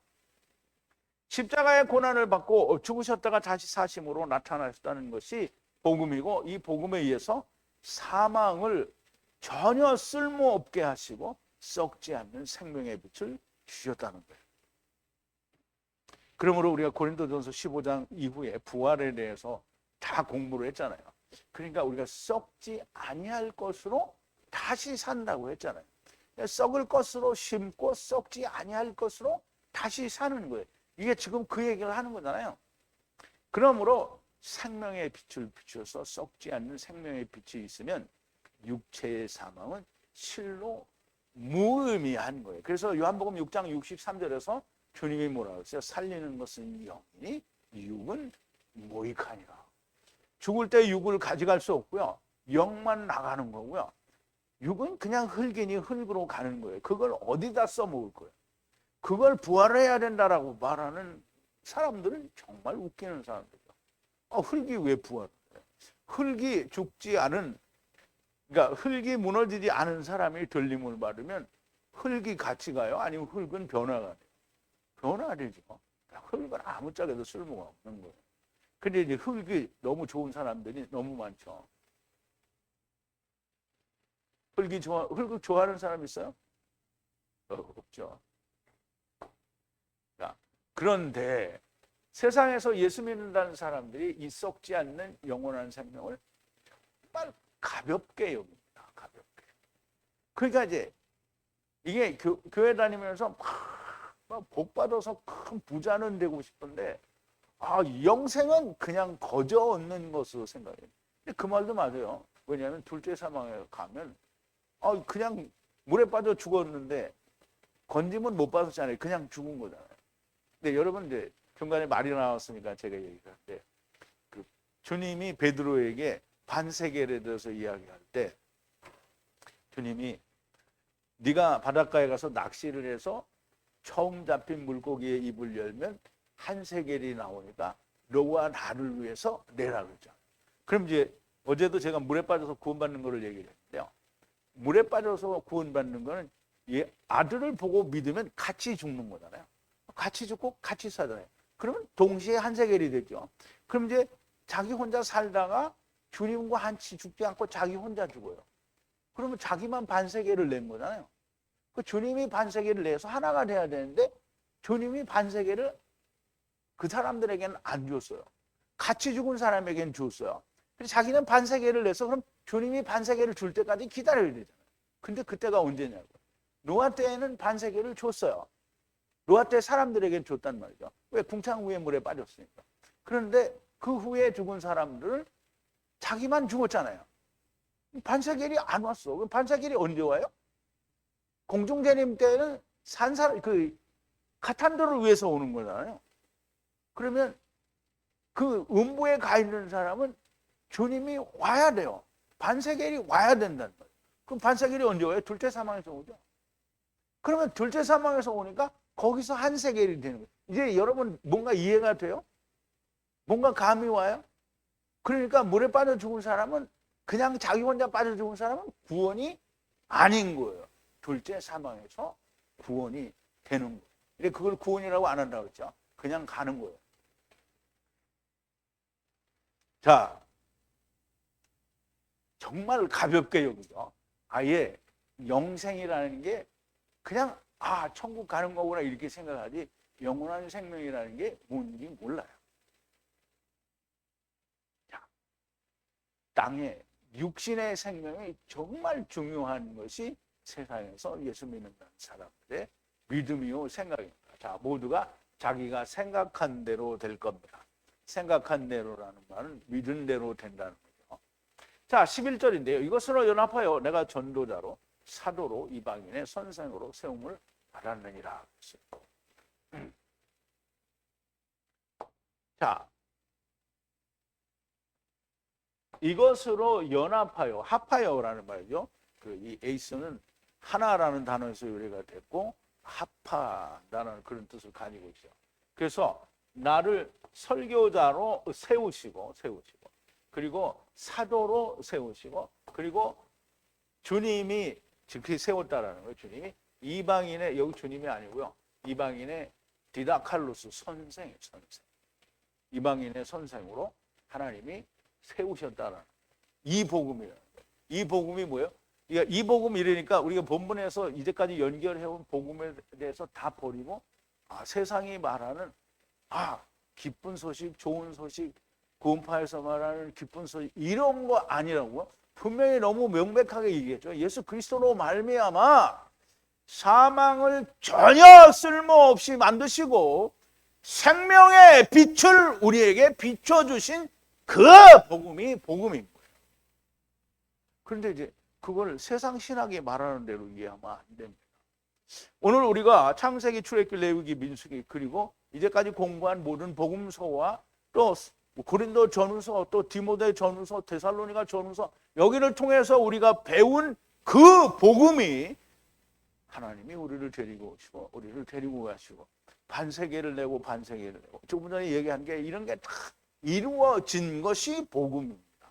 십자가의 고난을 받고 죽으셨다가 다시 사심으로 나타나셨다는 것이 복음이고, 이 복음에 의해서 사망을 전혀 쓸모없게 하시고 썩지 않는 생명의 빛을 주셨다는 거예요. 그러므로 우리가 고린도전서 15장 이후에 부활에 대해서 다 공부를 했잖아요. 그러니까 우리가 썩지 아니할 것으로 다시 산다고 했잖아요. 썩을 것으로 심고 썩지 아니할 것으로 다시 사는 거예요. 이게 지금 그 얘기를 하는 거잖아요. 그러므로 생명의 빛을 비추어서 썩지 않는 생명의 빛이 있으면 육체의 사망은 실로 무의미한 거예요. 그래서 요한복음 6장 63절에서 주님이 뭐라고 했어요? 살리는 것은 영이니 육은 무익하니라. 죽을 때 육을 가져갈 수 없고요. 영만 나가는 거고요. 육은 그냥 흙이니 흙으로 가는 거예요. 그걸 어디다 써먹을 거예요. 그걸 부활해야 된다라고 말하는 사람들은 정말 웃기는 사람들이죠. 흙이 왜 부활해요? 흙이 죽지 않은, 그러니까 흙이 무너지지 않은 사람이 들림을 받으면 흙이 같이 가요? 아니면 흙은 변화가 돼요? 변화되죠. 흙은 아무짝에도 쓸모가 없는 거예요. 근데 이제 흙이 너무 좋은 사람들이 너무 많죠. 흙을 좋아하는 사람 있어요? 없죠. 그런데 세상에서 예수 믿는다는 사람들이 이 썩지 않는 영원한 생명을 정말 가볍게 여깁니다. 가볍게. 그러니까 이제 이게 교회 다니면서 막 복 받아서 큰 부자는 되고 싶은데, 영생은 그냥 거저 얻는 것으로 생각해요. 근데 그 말도 맞아요. 왜냐하면 둘째 사망에 가면 그냥 물에 빠져 죽었는데 건짐은 못 받았잖아요. 그냥 죽은 거잖아요. 근데 여러분, 이제 중간에 말이 나왔으니까 제가 얘기할때, 주님이 베드로에게 반세계에 대해서 이야기할 때, 주님이 네가 바닷가에 가서 낚시를 해서 처음 잡힌 물고기의 입을 열면 한 세겔이 나오니까 너와 나를 위해서 내라 그러죠. 그럼 이제 어제도 제가 물에 빠져서 구원받는 거를 얘기를 했는데요. 물에 빠져서 구원받는 거는 아들을 보고 믿으면 같이 죽는 거잖아요. 같이 죽고 같이 살아요. 그러면 동시에 한 세겔이 되죠. 그럼 이제 자기 혼자 살다가 주님과 같이 죽지 않고 자기 혼자 죽어요. 그러면 자기만 반세계를 낸 거잖아요. 그 주님이 반세계를 내서 하나가 돼야 되는데 주님이 반세계를 그 사람들에게는 안 줬어요. 같이 죽은 사람에게는 줬어요. 그래서 자기는 반세계를 내서 그럼 주님이 반세계를 줄 때까지 기다려야 되잖아요. 근데 그때가 언제냐고. 노아 때에는 반세계를 줬어요. 노아 때 사람들에게 줬단 말이죠. 왜? 궁창 위에 물에 빠졌으니까. 그런데 그 후에 죽은 사람들은 자기만 죽었잖아요. 반세겔이 안 왔어. 그럼 반세겔이 언제 와요? 공중재림 때는 카탄도를 위해서 오는 거잖아요. 그러면 그 음부에 가 있는 사람은 주님이 와야 돼요. 반세겔이 와야 된다는 거예요. 그럼 반세겔이 언제 와요? 둘째 사망에서 오죠. 그러면 둘째 사망에서 오니까 거기서 한 세겔이 되는 거예요. 이제 여러분 뭔가 이해가 돼요? 뭔가 감이 와요? 그러니까 물에 빠져 죽은 사람은, 그냥 자기 혼자 빠져 죽은 사람은 구원이 아닌 거예요. 둘째 사망에서 구원이 되는 거예요. 근데 그걸 구원이라고 안 한다고 그랬죠. 그냥 가는 거예요. 자, 정말 가볍게 여기죠. 아예 영생이라는 게 그냥 천국 가는 거구나 이렇게 생각하지, 영원한 생명이라는 게 뭔지 몰라요. 자, 땅에 육신의 생명이 정말 중요한 것이 세상에서 예수 믿는 사람들의 믿음이요 생각입니다. 자, 모두가 자기가 생각한 대로 될 겁니다. 생각한 대로라는 말은 믿은 대로 된다는 거죠. 자, 11절인데요. 이것으로 연합하여 내가 전도자로 사도로 이방인의 선생으로 세움을 받았느니라. 자, 이것으로 연합하여, 합하여라는 말이죠. 이 에이스는 하나라는 단어에서 유래가 됐고 합하다는 그런 뜻을 가지고 있죠. 그래서 나를 설교자로 세우시고 그리고 사도로 세우시고, 그리고 주님이 그렇게 세웠다라는 거예요. 주님이 이방인의, 여기 주님이 아니고요, 이방인의 디다칼로스 선생. 이방인의 선생으로 하나님이 세우셨다라는 이 복음이에요. 이 복음이 뭐예요? 이 복음 이러니까 우리가 본문에서 이제까지 연결해온 복음에 대해서 다 버리고, 세상이 말하는 기쁜 소식, 좋은 소식, 구원파에서 말하는 기쁜 소식, 이런 거 아니라고요. 분명히 너무 명백하게 얘기했죠. 예수 그리스도로 말미암아 사망을 전혀 쓸모없이 만드시고 생명의 빛을 우리에게 비춰주신 그 복음이 복음인 거예요. 그런데 이제 그걸 세상 신학이 말하는 대로 이해하면 안 됩니다. 오늘 우리가 창세기, 출애굽기, 레위기, 민수기, 그리고 이제까지 공부한 모든 복음서와 또 고린도 전후서, 또 디모데 전후서, 데살로니가 전후서, 여기를 통해서 우리가 배운 그 복음이 하나님이 우리를 데리고 오시고, 우리를 데리고 가시고, 반세계를 내고 반세계를 내고, 조금 전에 얘기한 게 이런 게 다 이루어진 것이 복음입니다.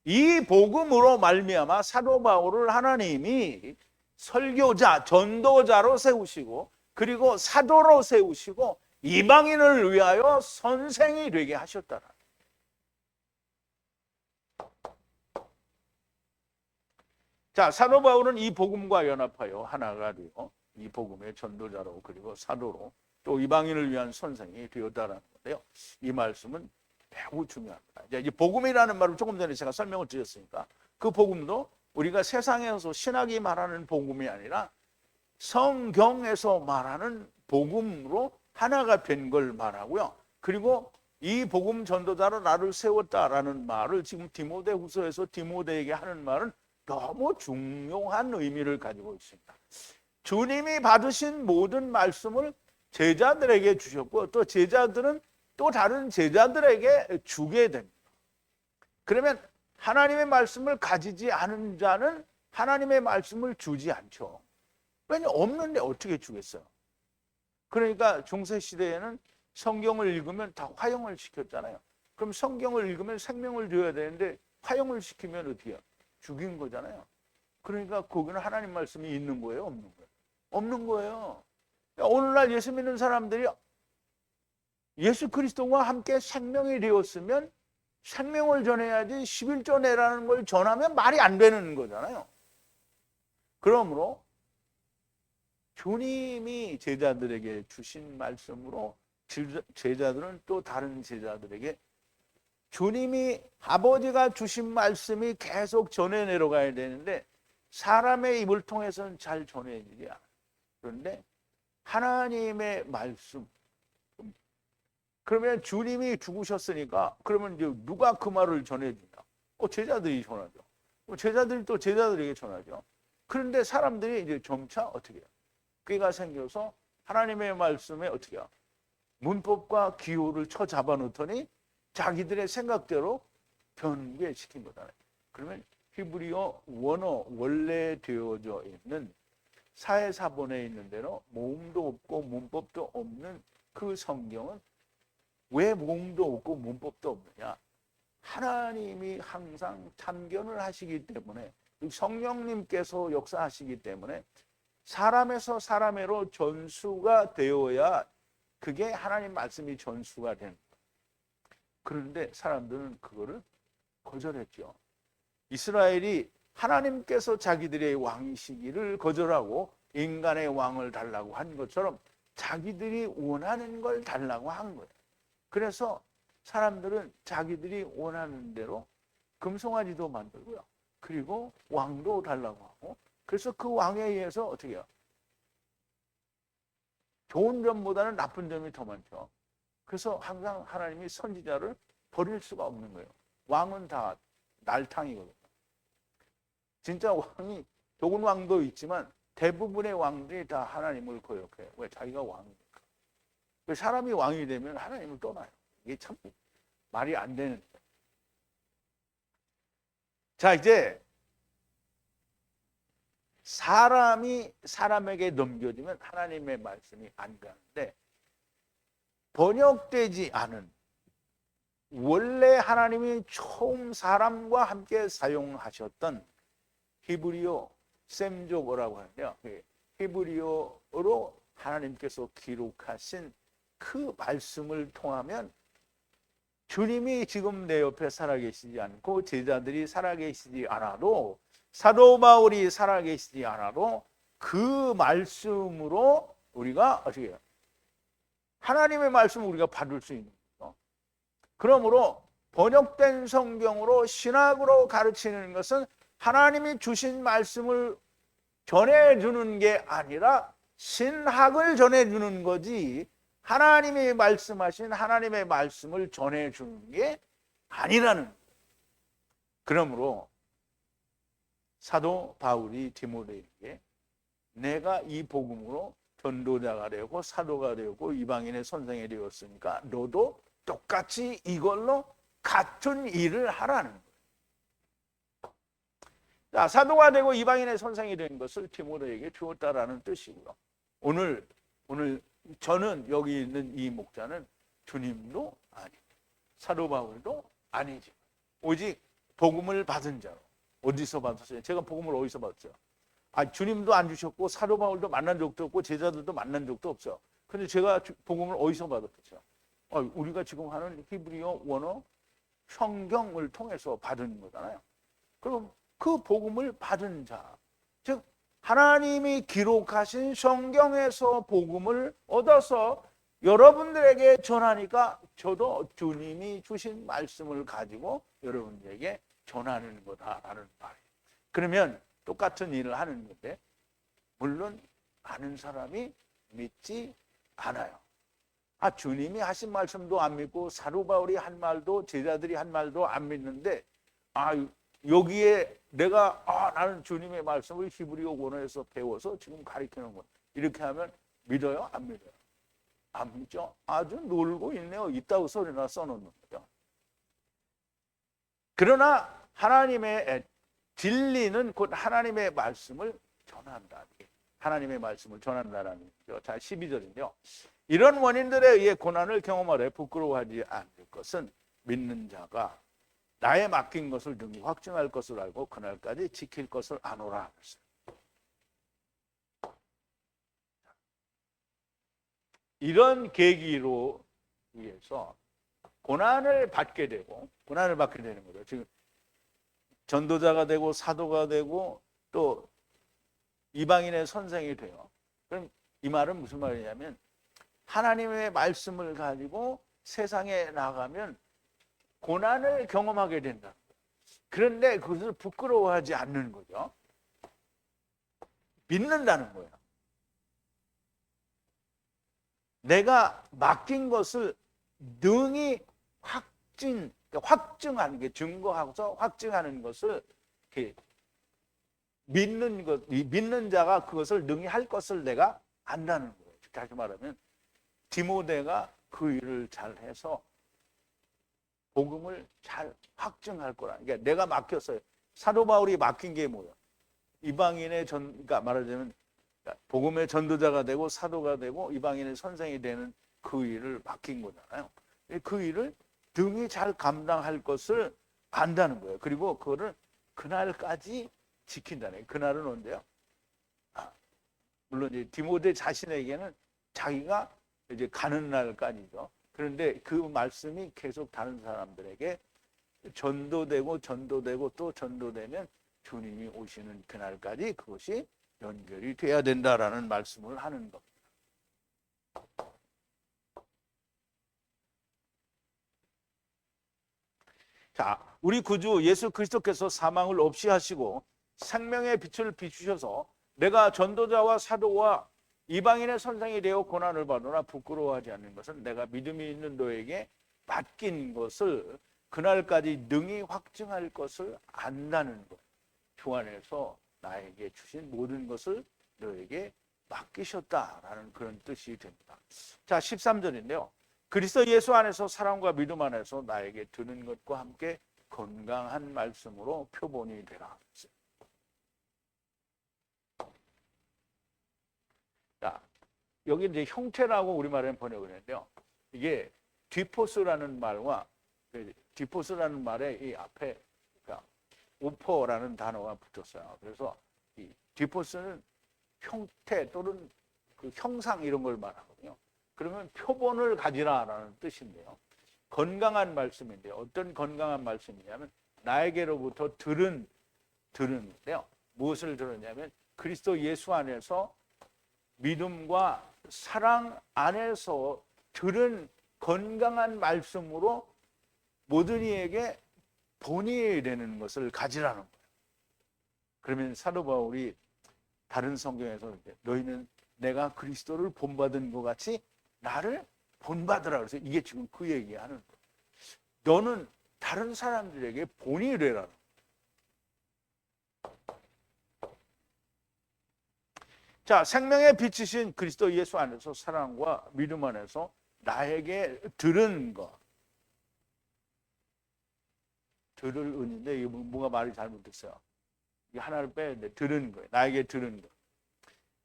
이 복음으로 말미암아 사도 바울을 하나님이 설교자, 전도자로 세우시고, 그리고 사도로 세우시고, 이방인을 위하여 선생이 되게 하셨다라. 자, 사도 바울은 이 복음과 연합하여 하나가 되어 이 복음의 전도자로, 그리고 사도로, 또 이방인을 위한 선생이 되었다라는 건데요. 이 말씀은 매우 중요합니다. 이제 이 복음이라는 말을 조금 전에 제가 설명을 드렸으니까, 그 복음도 우리가 세상에서 신학이 말하는 복음이 아니라 성경에서 말하는 복음으로 하나가 된 걸 말하고요. 그리고 이 복음 전도자로 나를 세웠다라는 말을 지금 디모데후서에서 디모데에게 하는 말은 너무 중요한 의미를 가지고 있습니다. 주님이 받으신 모든 말씀을 제자들에게 주셨고, 또 제자들은 또 다른 제자들에게 주게 됩니다. 그러면 하나님의 말씀을 가지지 않은 자는 하나님의 말씀을 주지 않죠. 왜냐, 없는데 어떻게 주겠어요? 그러니까 중세시대에는 성경을 읽으면 다 화형을 시켰잖아요. 그럼 성경을 읽으면 생명을 줘야 되는데 화형을 시키면 어떻게 해요? 죽인 거잖아요. 그러니까 거기는 하나님 말씀이 있는 거예요, 없는 거예요? 없는 거예요. 오늘날 예수 믿는 사람들이 예수 그리스도와 함께 생명이 되었으면 생명을 전해야지 11조 내라는 걸 전하면 말이 안 되는 거잖아요. 그러므로 주님이 제자들에게 주신 말씀으로 제자들은 또 다른 제자들에게 주님이 아버지가 주신 말씀이 계속 전해 내려가야 되는데 사람의 입을 통해서는 잘 전해지지 않아요. 그런데 하나님의 말씀, 그러면 주님이 죽으셨으니까 그러면 이제 누가 그 말을 전해주냐? 제자들이 전하죠. 제자들이 또 제자들에게 전하죠. 그런데 사람들이 이제 점차 어떻게 해요? 꾀가 생겨서 하나님의 말씀에 어떻게 해요? 문법과 기호를 쳐 잡아 놓더니 자기들의 생각대로 변개시킨 거잖아요. 그러면 히브리어 원어 원래 되어져 있는 사회사본에 있는 대로 모음도 없고 문법도 없는 그 성경은 왜 모음도 없고 문법도 없느냐? 하나님이 항상 참견을 하시기 때문에, 성령님께서 역사하시기 때문에 사람에서 사람으로 전수가 되어야 그게 하나님 말씀이 전수가 되는 거예요. 그런데 사람들은 그거를 거절했죠. 이스라엘이 하나님께서 자기들의 왕이시기를 거절하고 인간의 왕을 달라고 한 것처럼 자기들이 원하는 걸 달라고 한 거예요. 그래서 사람들은 자기들이 원하는 대로 금송아지도 만들고요. 그리고 왕도 달라고 하고, 그래서 그 왕에 의해서 어떻게 해요? 좋은 점보다는 나쁜 점이 더 많죠. 그래서 항상 하나님이 선지자를 버릴 수가 없는 거예요. 왕은 다 날탕이거든요. 진짜 왕이, 좋은 왕도 있지만 대부분의 왕들이 다 하나님을 거역해요. 왜? 자기가 왕이니까. 사람이 왕이 되면 하나님을 떠나요. 이게 참 말이 안 되는데. 자, 이제 사람이 사람에게 넘겨지면 하나님의 말씀이 안 가는데, 번역되지 않은 원래 하나님이 처음 사람과 함께 사용하셨던 히브리어 셈조거라고 하는데요. 히브리어로 하나님께서 기록하신 그 말씀을 통하면 주님이 지금 내 옆에 살아계시지 않고 제자들이 살아계시지 않아도 사도 바울이 살아계시지 않아도 그 말씀으로 우리가 어떻게 해요? 하나님의 말씀을 우리가 받을 수 있는 거죠. 그러므로 번역된 성경으로 신학으로 가르치는 것은 하나님이 주신 말씀을 전해주는 게 아니라 신학을 전해주는 거지 하나님이 말씀하신 하나님의 말씀을 전해주는 게 아니라는 거예요. 그러므로 사도 바울이 디모데에게 내가 이 복음으로 전도자가 되고 사도가 되고 이방인의 선생이 되었으니까 너도 똑같이 이걸로 같은 일을 하라는 거예요. 자, 사도가 되고 이방인의 선생이 된 것을 디모데에게 주었다라는 뜻이고요. 오늘 저는 여기 있는 이 목자는 주님도 아니고 사도 바울도 아니지. 오직 복음을 받은 자로. 어디서 받았어요? 제가 복음을 어디서 받았어요? 주님도 안 주셨고 사도 바울도 만난 적도 없고 제자들도 만난 적도 없어요. 근데 제가 복음을 어디서 받았겠어요? 우리가 지금 하는 히브리어 원어 성경을 통해서 받은 거잖아요. 그럼 그 복음을 받은 자, 즉 하나님이 기록하신 성경에서 복음을 얻어서 여러분들에게 전하니까 저도 주님이 주신 말씀을 가지고 여러분들에게 전하는 거다라는 말이에요. 그러면 똑같은 일을 하는 건데 물론 아는 사람이 믿지 않아요. 주님이 하신 말씀도 안 믿고 사도 바울이 한 말도 제자들이 한 말도 안 믿는데 여기에 내가 나는 주님의 말씀을 히브리어 원어에서 배워서 지금 가르치는 것 이렇게 하면 믿어요? 안 믿어요? 안 믿죠? 아주 놀고 있네요. 있다고 소리나 써놓는 거죠. 그러나 하나님의 진리는 곧 하나님의 말씀을 전한다. 하나님의 말씀을 전한다라는 거죠. 자, 12절인데요. 이런 원인들에 의해 고난을 경험하되 부끄러워하지 않을 것은 믿는 자가 나의 맡긴 것을 능히 확증할 것을 알고 그날까지 지킬 것을 아노라. 이런 계기로 위해서 고난을 받게 되는 거죠. 지금 전도자가 되고 사도가 되고 또 이방인의 선생이 돼요. 그럼 이 말은 무슨 말이냐면 하나님의 말씀을 가지고 세상에 나가면 고난을 경험하게 된다. 그런데 그것을 부끄러워하지 않는 거죠. 믿는다는 거예요. 내가 맡긴 것을 능히 확증하는 게 증거하고서 확증하는 것을 믿는 자가 그것을 능히 할 것을 내가 안다는 거예요. 다시 말하면 디모데가 그 일을 잘 해서 복음을 잘 확증할 거라. 그러니까 내가 맡겼어요. 사도 바울이 맡긴 게 뭐예요? 이방인의 그러니까 말하자면 복음의 전도자가 되고 사도가 되고 이방인의 선생이 되는 그 일을 맡긴 거잖아요. 그 일을 등이 잘 감당할 것을 안다는 거예요. 그리고 그거를 그날까지 지킨다는 거예요. 그날은 언제요? 물론 이제 디모데 자신에게는 자기가 이제 가는 날까지죠. 그런데 그 말씀이 계속 다른 사람들에게 전도되고 또 전도되면 주님이 오시는 그날까지 그것이 연결이 돼야 된다라는 말씀을 하는 겁니다. 자, 우리 구주 예수 그리스도께서 사망을 없이 하시고 생명의 빛을 비추셔서 내가 전도자와 사도와 이방인의 선생이 되어 고난을 받으나 부끄러워하지 않는 것은 내가 믿음이 있는 너에게 맡긴 것을 그날까지 능히 확증할 것을 안다는 것. 주 안에서 나에게 주신 모든 것을 너에게 맡기셨다라는 그런 뜻이 됩니다. 자, 13절인데요. 그리스도 예수 안에서 사랑과 믿음 안에서 나에게 드는 것과 함께 건강한 말씀으로 표본이 되라. 자, 여기 이제 형태라고 우리말에는 번역을 했는데요. 이게 디포스라는 말과 디포스라는 말에 이 앞에 그러니까 오퍼라는 단어가 붙었어요. 그래서 이 디포스는 형태 또는 그 형상 이런 걸 말하거든요. 그러면 표본을 가지라라는 뜻인데요. 건강한 말씀인데요. 어떤 건강한 말씀이냐면 나에게로부터 들은데요. 무엇을 들었냐면 그리스도 예수 안에서 믿음과 사랑 안에서 들은 건강한 말씀으로 모든 이에게 본이 되는 것을 가지라는 거예요. 그러면 사도 바울이 다른 성경에서 너희는 내가 그리스도를 본받은 것 같이 나를 본받으라 그래서 이게 지금 그 얘기하는 거예요. 너는 다른 사람들에게 본이 되라는 거예요. 자, 생명의 빛이신 그리스도 예수 안에서 사랑과 믿음 안에서 나에게 들은 것. 들을 은인데 이거 뭔가 말이 잘못됐어요. 이게 하나를 빼야 돼. 들은 거예요. 나에게 들은 것.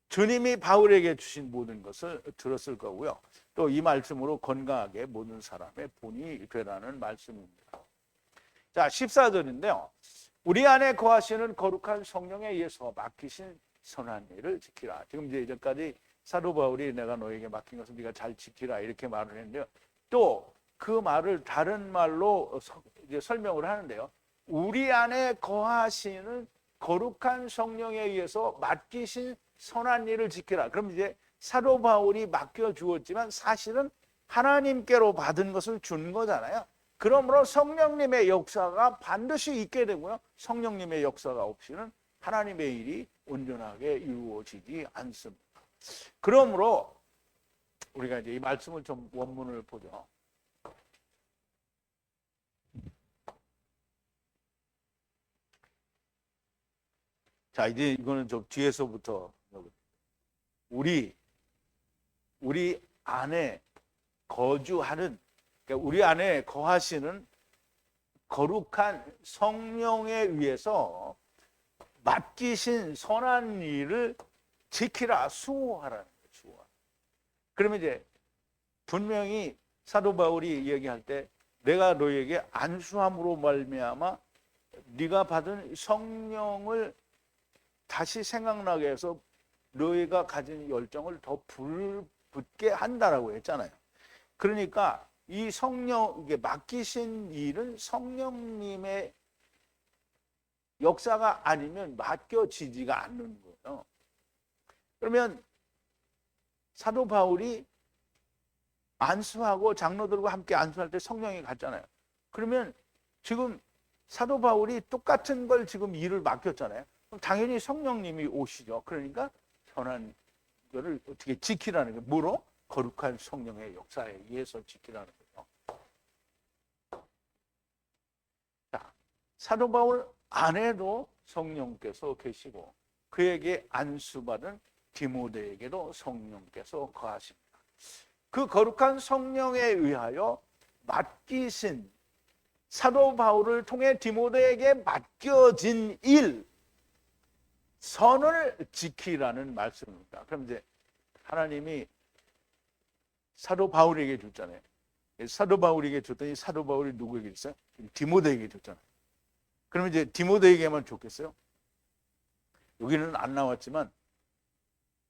주님이 바울에게 주신 모든 것을 들었을 거고요. 또 이 말씀으로 건강하게 모든 사람의 본이 되라는 말씀입니다. 자, 14절인데요. 우리 안에 거하시는 거룩한 성령에 의해서 맡기신 선한 일을 지키라. 지금 이제 이제까지 사도 바울이 내가 너에게 맡긴 것을 네가 잘 지키라 이렇게 말을 했는데요. 또 그 말을 다른 말로 이제 설명을 하는데요. 우리 안에 거하시는 거룩한 성령에 의해서 맡기신 선한 일을 지키라. 그럼 이제 사도 바울이 맡겨 주었지만 사실은 하나님께로 받은 것을 준 거잖아요. 그러므로 성령님의 역사가 반드시 있게 되고요. 성령님의 역사가 없이는 하나님의 일이 온전하게 이루어지지 않습니다. 그러므로 우리가 이제 이 말씀을 좀 원문을 보죠. 자, 이제 이거는 좀 뒤에서부터 우리 안에 거주하는, 그러니까 우리 안에 거하시는 거룩한 성령에 의해서 맡기신 선한 일을 지키라, 수호하라는 거예요. 수호하라. 그러면 이제 분명히 사도 바울이 얘기할 때 내가 너에게 안수함으로 말미암아 네가 받은 성령을 다시 생각나게 해서 너희가 가진 열정을 더 불붙게 한다라고 했잖아요. 그러니까 이 성령, 이게 맡기신 일은 성령님의 역사가 아니면 맡겨지지가 않는 거예요. 그러면 사도 바울이 안수하고 장로들과 함께 안수할 때 성령이 갔잖아요. 그러면 지금 사도 바울이 똑같은 걸 지금 일을 맡겼잖아요. 그럼 당연히 성령님이 오시죠. 그러니까 선한 거를 어떻게 지키라는 거예요. 뭐로? 거룩한 성령의 역사에 의해서 지키라는 거예요. 자, 사도 바울 안에도 성령께서 계시고 그에게 안수받은 디모데에게도 성령께서 거하십니다. 그 거룩한 성령에 의하여 맡기신 사도 바울을 통해 디모데에게 맡겨진 일, 선을 지키라는 말씀입니다. 그럼 이제 하나님이 사도 바울에게 줬잖아요. 사도 바울에게 줬더니 사도 바울이 누구에게 줬어요? 디모데에게 줬잖아요. 그러면 이제 디모데에게만 줬겠어요? 여기는 안 나왔지만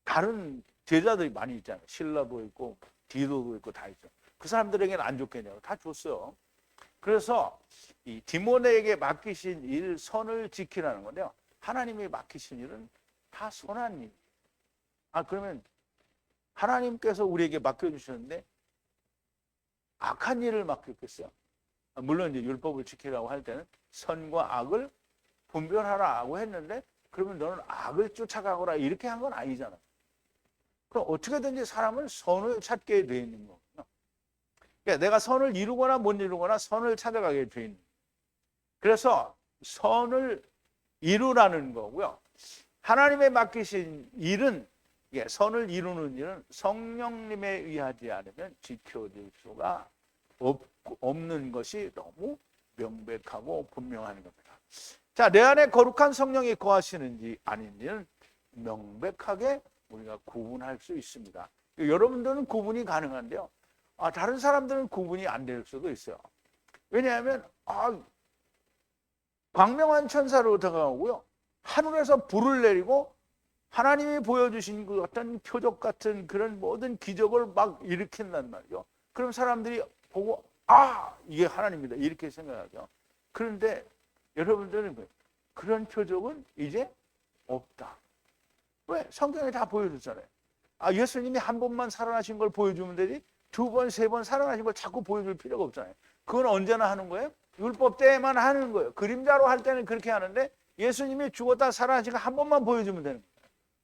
다른 제자들이 많이 있잖아요. 실라도 있고 디도도 있고 다 있죠. 그 사람들에게는 안 줬겠냐고. 다 줬어요. 그래서 이 디모데에게 맡기신 일, 선을 지키라는 건데요. 하나님이 맡기신 일은 다 선한 일. 그러면 하나님께서 우리에게 맡겨주셨는데 악한 일을 맡겼겠어요? 물론 이제 율법을 지키라고 할 때는 선과 악을 분별하라고 했는데 그러면 너는 악을 쫓아가거라 이렇게 한 건 아니잖아요. 그럼 어떻게든지 사람은 선을 찾게 돼 있는 거거든요. 그러니까 내가 선을 이루거나 못 이루거나 선을 찾아가게 돼 있는 거예요. 그래서 선을 이루라는 거고요. 하나님의 맡기신 일은, 선을 이루는 일은 성령님에 의하지 않으면 지켜질 수가 없는 것이 너무 명백하고 분명한 겁니다. 자, 내 안에 거룩한 성령이 거하시는지 아닌지는 명백하게 우리가 구분할 수 있습니다. 여러분들은 구분이 가능한데요. 다른 사람들은 구분이 안 될 수도 있어요. 왜냐하면 광명한 천사로 다가오고요. 하늘에서 불을 내리고 하나님이 보여주신 그 어떤 표적 같은 그런 모든 기적을 막 일으킨단 말이죠. 그럼 사람들이 보고 이게 하나님이다 이렇게 생각하죠. 그런데 여러분들은 그런 표적은 이제 없다. 왜? 성경에 다 보여줬잖아요. 예수님이 한 번만 살아나신 걸 보여주면 되지 두 번, 세 번 살아나신 걸 자꾸 보여줄 필요가 없잖아요. 그건 언제나 하는 거예요? 율법 때만 하는 거예요. 그림자로 할 때는 그렇게 하는데 예수님이 죽었다 살아나신 거 한 번만 보여주면 되는 거예요.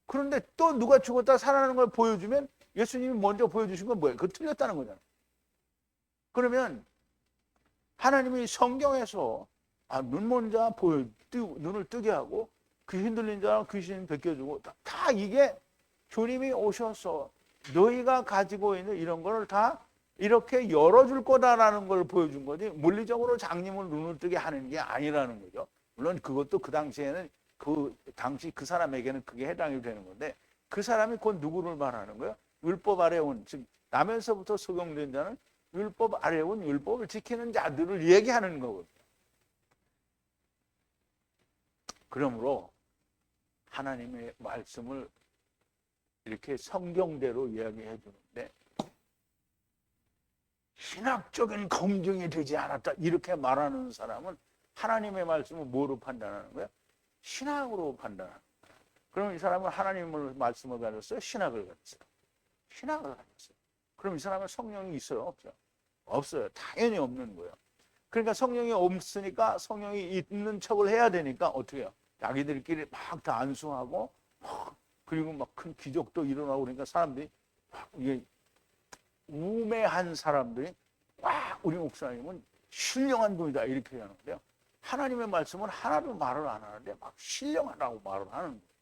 그런데 또 누가 죽었다 살아나는 걸 보여주면 예수님이 먼저 보여주신 건 뭐예요? 그거 틀렸다는 거잖아요. 그러면 하나님이 성경에서 눈먼 자 눈을 뜨게 하고 귀신 들린 자 귀신 벗겨주고 다 이게 주님이 오셔서 너희가 가지고 있는 이런 거를 다 이렇게 열어줄 거다라는 걸 보여준 거지 물리적으로 장님을 눈을 뜨게 하는 게 아니라는 거죠. 물론 그것도 그 당시에는 그 당시 그 사람에게는 그게 해당이 되는 건데 그 사람이 곧 누구를 말하는 거예요? 율법 아래 온, 즉 나면서부터 소경된 자는 율법 아래 온 율법을 지키는 자들을 얘기하는 거거든요. 그러므로 하나님의 말씀을 이렇게 성경대로 이야기해 주는데 신학적인 검증이 되지 않았다 이렇게 말하는 사람은 하나님의 말씀을 뭐로 판단하는 거예요? 신학으로 판단하는 거예요. 그럼 이 사람은 하나님의 말씀을 가졌어요? 신학을 가졌어요? 신학을 가졌어요. 그럼 이 사람은 성령이 있어요? 없어요? 없어요. 당연히 없는 거예요. 그러니까 성령이 없으니까 성령이 있는 척을 해야 되니까 어떻게 해요? 자기들끼리 막 다 안수하고 그리고 막 큰 기적도 일어나고 그러니까 사람들이 이게 우매한 사람들이 우리 목사님은 신령한 분이다 이렇게 하는데요. 하나님의 말씀은 하나도 말을 안 하는데 막 신령하다고 말을 하는 거예요.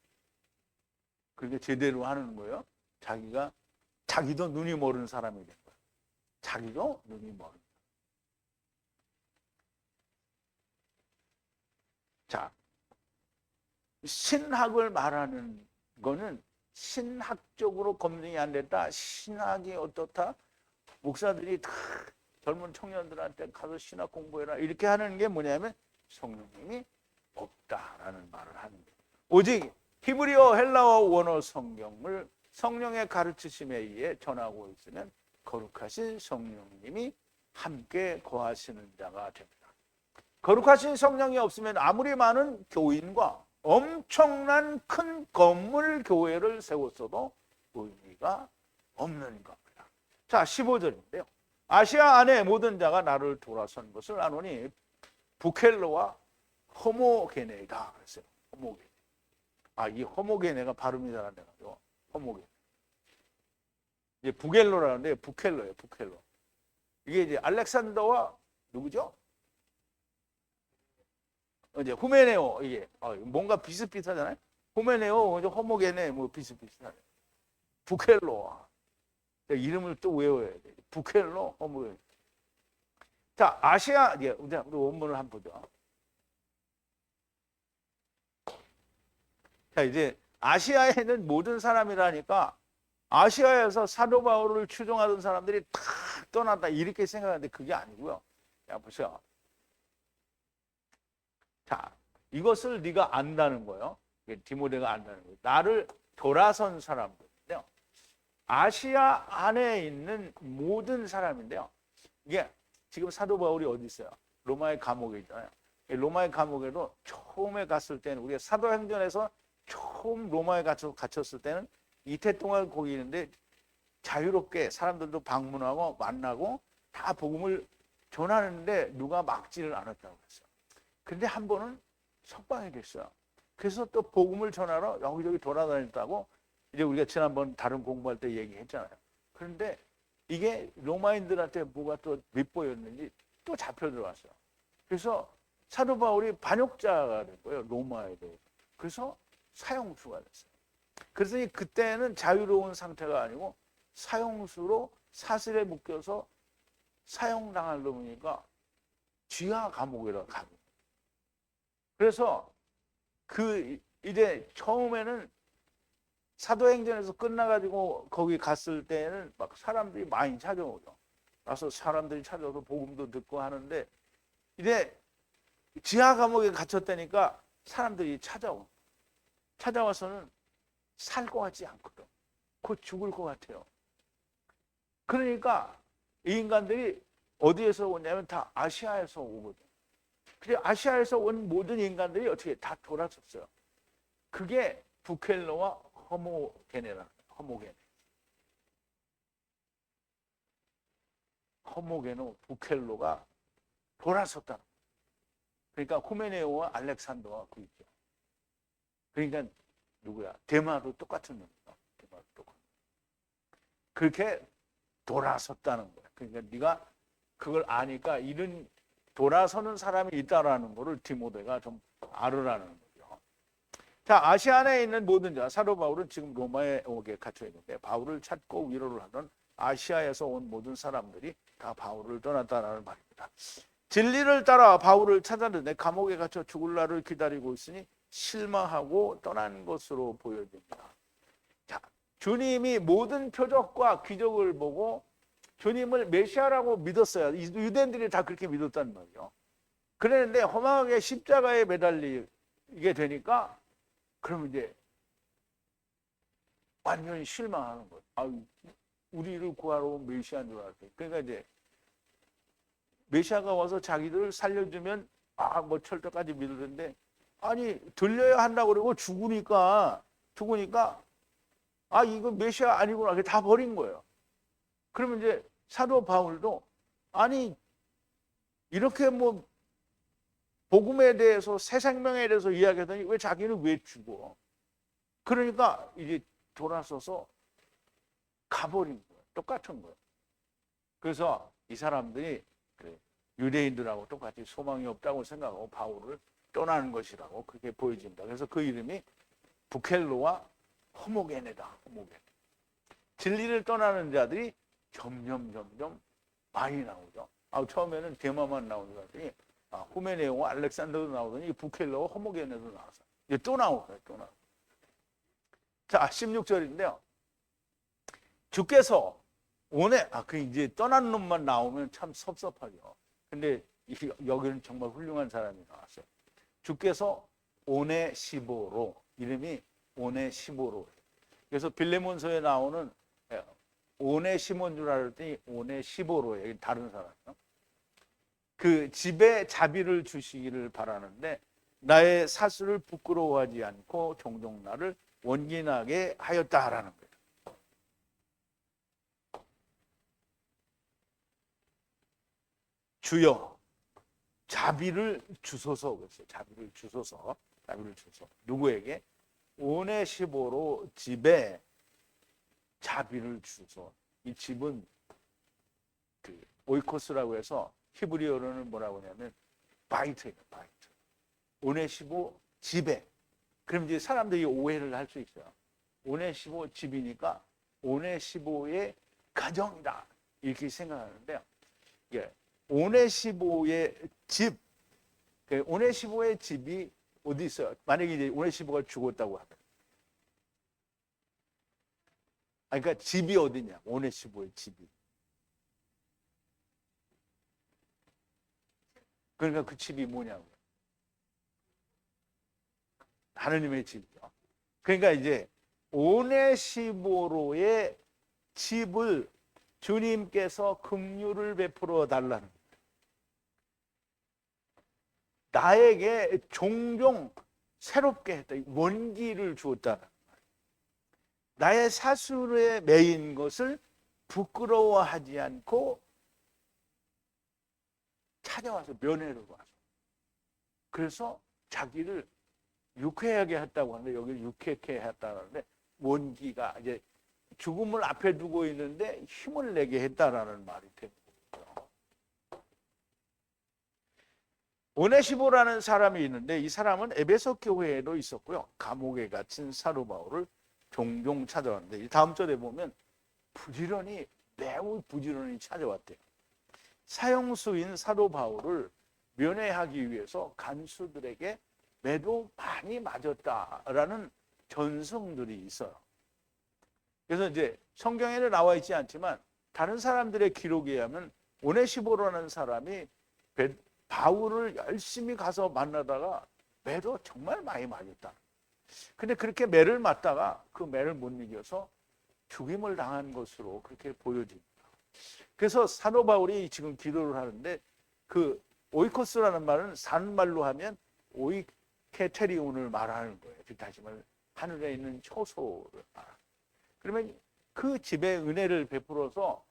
그렇게 제대로 하는 거예요. 자기도 눈이 멀은 사람이 된 거예요. 자기도 눈이 멀은. 자, 신학을 말하는 거는 신학적으로 검증이 안 됐다. 신학이 어떻다. 목사들이 다 젊은 청년들한테 가서 신학 공부해라 이렇게 하는 게 뭐냐면 성령님이 없다라는 말을 하는 거예요. 오직 히브리어 헬라어 원어 성경을 성령의 가르치심에 의해 전하고 있으면 거룩하신 성령님이 함께 거하시는 자가 됩니다. 거룩하신 성령이 없으면 아무리 많은 교인과 엄청난 큰 건물 교회를 세웠어도 의미가 없는 겁니다. 자, 15절인데요. 아시아 안에 모든 자가 나를 돌아선 것을 아노니 부켈로와 호모게네가 그랬어요. 호모게네. 이 호모게네가 발음이 잘 안 돼가지고 호모게네. 이제 부겔로라는데 부켈로예요. 부켈로. 이게 이제 알렉산더와 누구죠? 이제 후메네오 이게 뭔가 비슷비슷하잖아요. 후메네오, 호모게네 뭐 비슷비슷하네. 부켈로. 이름을 또 외워야 돼. 부켈로, 호모게네. 자, 아시아 우리 원문을 한번 보죠. 자, 이제 아시아에는 모든 사람이라니까 아시아에서 사도 바울을 추종하던 사람들이 다 떠났다 이렇게 생각하는데 그게 아니고요. 자, 보세요. 자, 이것을 네가 안다는 거예요. 디모데가 안다는 거예요. 나를 돌아선 사람들인데요. 아시아 안에 있는 모든 사람인데요. 이게 지금 사도 바울이 어디 있어요? 로마의 감옥에 있잖아요. 로마의 감옥에도 처음에 갔을 때는 우리가 사도행전에서 처음 로마에 갇혔을 때는 이태 동안 거기 있는데 자유롭게 사람들도 방문하고 만나고 다 복음을 전하는데 누가 막지를 않았다고 했어요. 근데 한 번은 석방이 됐어요. 그래서 또 복음을 전하러 여기저기 돌아다녔다고 이제 우리가 지난번 다른 공부할 때 얘기했잖아요. 그런데 이게 로마인들한테 뭐가 또 밉보였는지 또 잡혀 들어왔어요. 그래서 사도 바울이 반역자가 된 거예요. 로마에 대해서. 그래서 사형수가 됐어요. 그래서 그때는 자유로운 상태가 아니고 사형수로 사슬에 묶여서 사형당할 놈이니까 지하 감옥이라고 가요. 그래서 이제 처음에는 사도행전에서 끝나가지고 거기 갔을 때는 막 사람들이 많이 찾아오죠. 그래서 사람들이 찾아와서 복음도 듣고 하는데 이제 지하 감옥에 갇혔다니까 사람들이 찾아와서는 살 것 같지 않거든. 곧 죽을 것 같아요. 그러니까 이 인간들이 어디에서 오냐면 다 아시아에서 오거든. 그래 아시아에서 온 모든 인간들이 어떻게 다 돌아섰어요. 그게 부켈로와 허모게네라. 허모게노 부켈로가 돌아섰다. 그러니까 후메네오와 알렉산더와 그 있죠. 그러니까 누구야? 대마도 똑같은 놈이야. 대마도 똑같은. 그렇게 돌아섰다는 거야. 그러니까 네가 그걸 아니까 이런 돌아서는 사람이 있다라는 거를 디모데가 좀 알으라는 거죠. 자, 아시아 안에 있는 모든 자, 사도 바울은 지금 로마에 오게 갇혀 있는데 바울을 찾고 위로를 하던 아시아에서 온 모든 사람들이 다 바울을 떠났다는 말입니다. 진리를 따라 바울을 찾았는데 감옥에 갇혀 죽을 날을 기다리고 있으니 실망하고 떠난 것으로 보여집니다. 자, 주님이 모든 표적과 기적을 보고 주님을 메시아라고 믿었어요. 유대인들이 다 그렇게 믿었단 말이에요. 그랬는데 험하게 십자가에 매달리게 되니까 그럼 이제 완전히 실망하는 거예요. 아유, 우리를 구하러 온 메시아인 줄 알았어요. 그러니까 이제 메시아가 와서 자기들을 살려주면 뭐 철저까지 믿었는데 아니 들려야 한다고 그러고 죽으니까 이거 메시아 아니구나 다 버린 거예요. 그러면 이제 사도 바울도 아니 이렇게 뭐 복음에 대해서 새 생명에 대해서 이야기하더니 왜 자기는 왜 죽어? 그러니까 이제 돌아서서 가버린 거예요. 똑같은 거예요. 그래서 이 사람들이 유대인들하고 똑같이 소망이 없다고 생각하고 바울을 떠나는 것이라고 그렇게 보여집니다. 그래서 그 이름이 부켈로와 허모게네다. 진리를 떠나는 자들이 점점 많이 나오죠. 처음에는 대마만 나오는 것 같더니 후메네오와 알렉산더도 나오더니 부켈로와 허모게네도 나와서 이제 또 나오고요. 자, 16절인데요. 주께서 그 이제 떠난 놈만 나오면 참 섭섭하죠. 근데 여기는 정말 훌륭한 사람이 나왔어요. 주께서 오네시보로, 이름이 오네시보로. 그래서 빌레몬서에 나오는 오네시몬 줄 알았더니 오네시보로예요. 다른 사람이요. 그 집에 자비를 주시기를 바라는데 나의 사수를 부끄러워하지 않고 종종 나를 원gin하게 하였다라는 거예요. 주여 자비를 주소서. 그랬어요. 자비를 주소서. 누구에게? 오네시보로 집에 자비를 주소서. 이 집은 그 오이코스라고 해서 히브리어로는 뭐라고 하냐면 바이트예요. 바이트. 오네시보 집에. 그럼 이제 사람들이 오해를 할 수 있어요. 오네시보 집이니까 오네시보의 가정이다 이렇게 생각하는데요. 예. 오네시보의 집, 오네시보의 집이 어디 있어요? 만약에 이제 오네시보가 죽었다고 하면, 그러니까 집이 어디냐? 오네시보의 집이. 그러니까 그 집이 뭐냐고요? 하느님의 집이죠. 그러니까 이제 오네시보로의 집을 주님께서 긍휼을 베풀어 달라는 거예요. 나에게 종종 새롭게 했다. 원기를 주었다는 거예요. 나의 사술에 매인 것을 부끄러워하지 않고 찾아와서 면회를 와서. 그래서 자기를 유쾌하게 했다고 하는데 여기 유쾌하게 했다는데 원기가 이제 죽음을 앞에 두고 있는데 힘을 내게 했다라는 말이 됩니다. 오네시보라는 사람이 있는데 이 사람은 에베소 교회에도 있었고요. 감옥에 갇힌 사도 바울을 종종 찾아왔는데 이 다음 절에 보면 매우 부지런히 찾아왔대요. 사형수인 사도 바울을 면회하기 위해서 간수들에게 매도 많이 맞았다라는 전승들이 있어요. 그래서 이제 성경에는 나와 있지 않지만 다른 사람들의 기록에 의하면 오네시보라는 사람이 바울을 열심히 가서 만나다가 매도 정말 많이 맞았다. 근데 그렇게 매를 맞다가 그 매를 못 이겨서 죽임을 당한 것으로 그렇게 보여집니다. 그래서 사도 바울이 지금 기도를 하는데 그 오이코스라는 말은 산말로 하면 오이케테리온을 말하는 거예요. 즉 다시 말하면 하늘에 있는 효소를 말하는. 그러면 그 집에 은혜를 베풀어서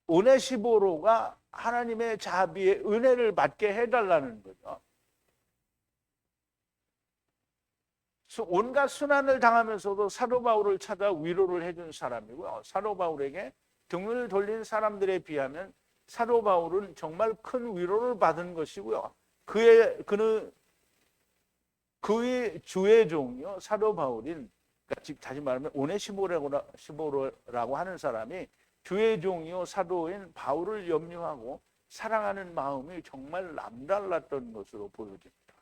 오네시보로가 하나님의 자비의 은혜를 받게 해달라는 거죠. 온갖 순환을 당하면서도 사도 바울을 찾아 위로를 해준 사람이고요. 사도 바울에게 등을 돌린 사람들에 비하면 사도 바울은 정말 큰 위로를 받은 것이고요. 그의 주의 종이요 사도 바울인, 그러니까 즉 다시 말하면 오네시모라고 하는 사람이 주의 종이요 사도인 바울을 염려하고 사랑하는 마음이 정말 남달랐던 것으로 보여집니다.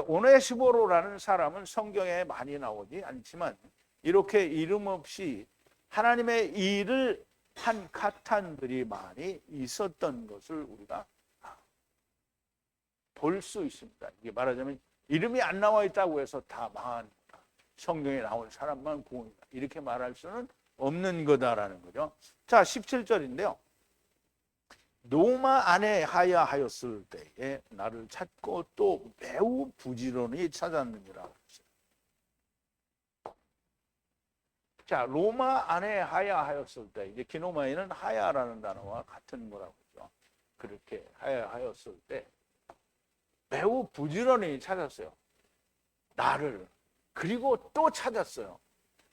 오네시모로라는 사람은 성경에 많이 나오지 않지만 이렇게 이름 없이 하나님의 일을 한 카탄들이 많이 있었던 것을 우리가 볼 수 있습니다. 이게 말하자면 이름이 안 나와 있다고 해서 다 망한 거다. 성경에 나온 사람만 구원이다. 이렇게 말할 수는 없는 거다라는 거죠. 자, 17절인데요. 로마 안에 하야하였을 때에 나를 찾고 또 매우 부지런히 찾았느니라. 자, 로마 안에 하야하였을 때, 이제 기노마에는 하야라는 단어와 같은 거라고 하죠. 그렇게 하야하였을 때 매우 부지런히 찾았어요. 나를. 그리고 또 찾았어요.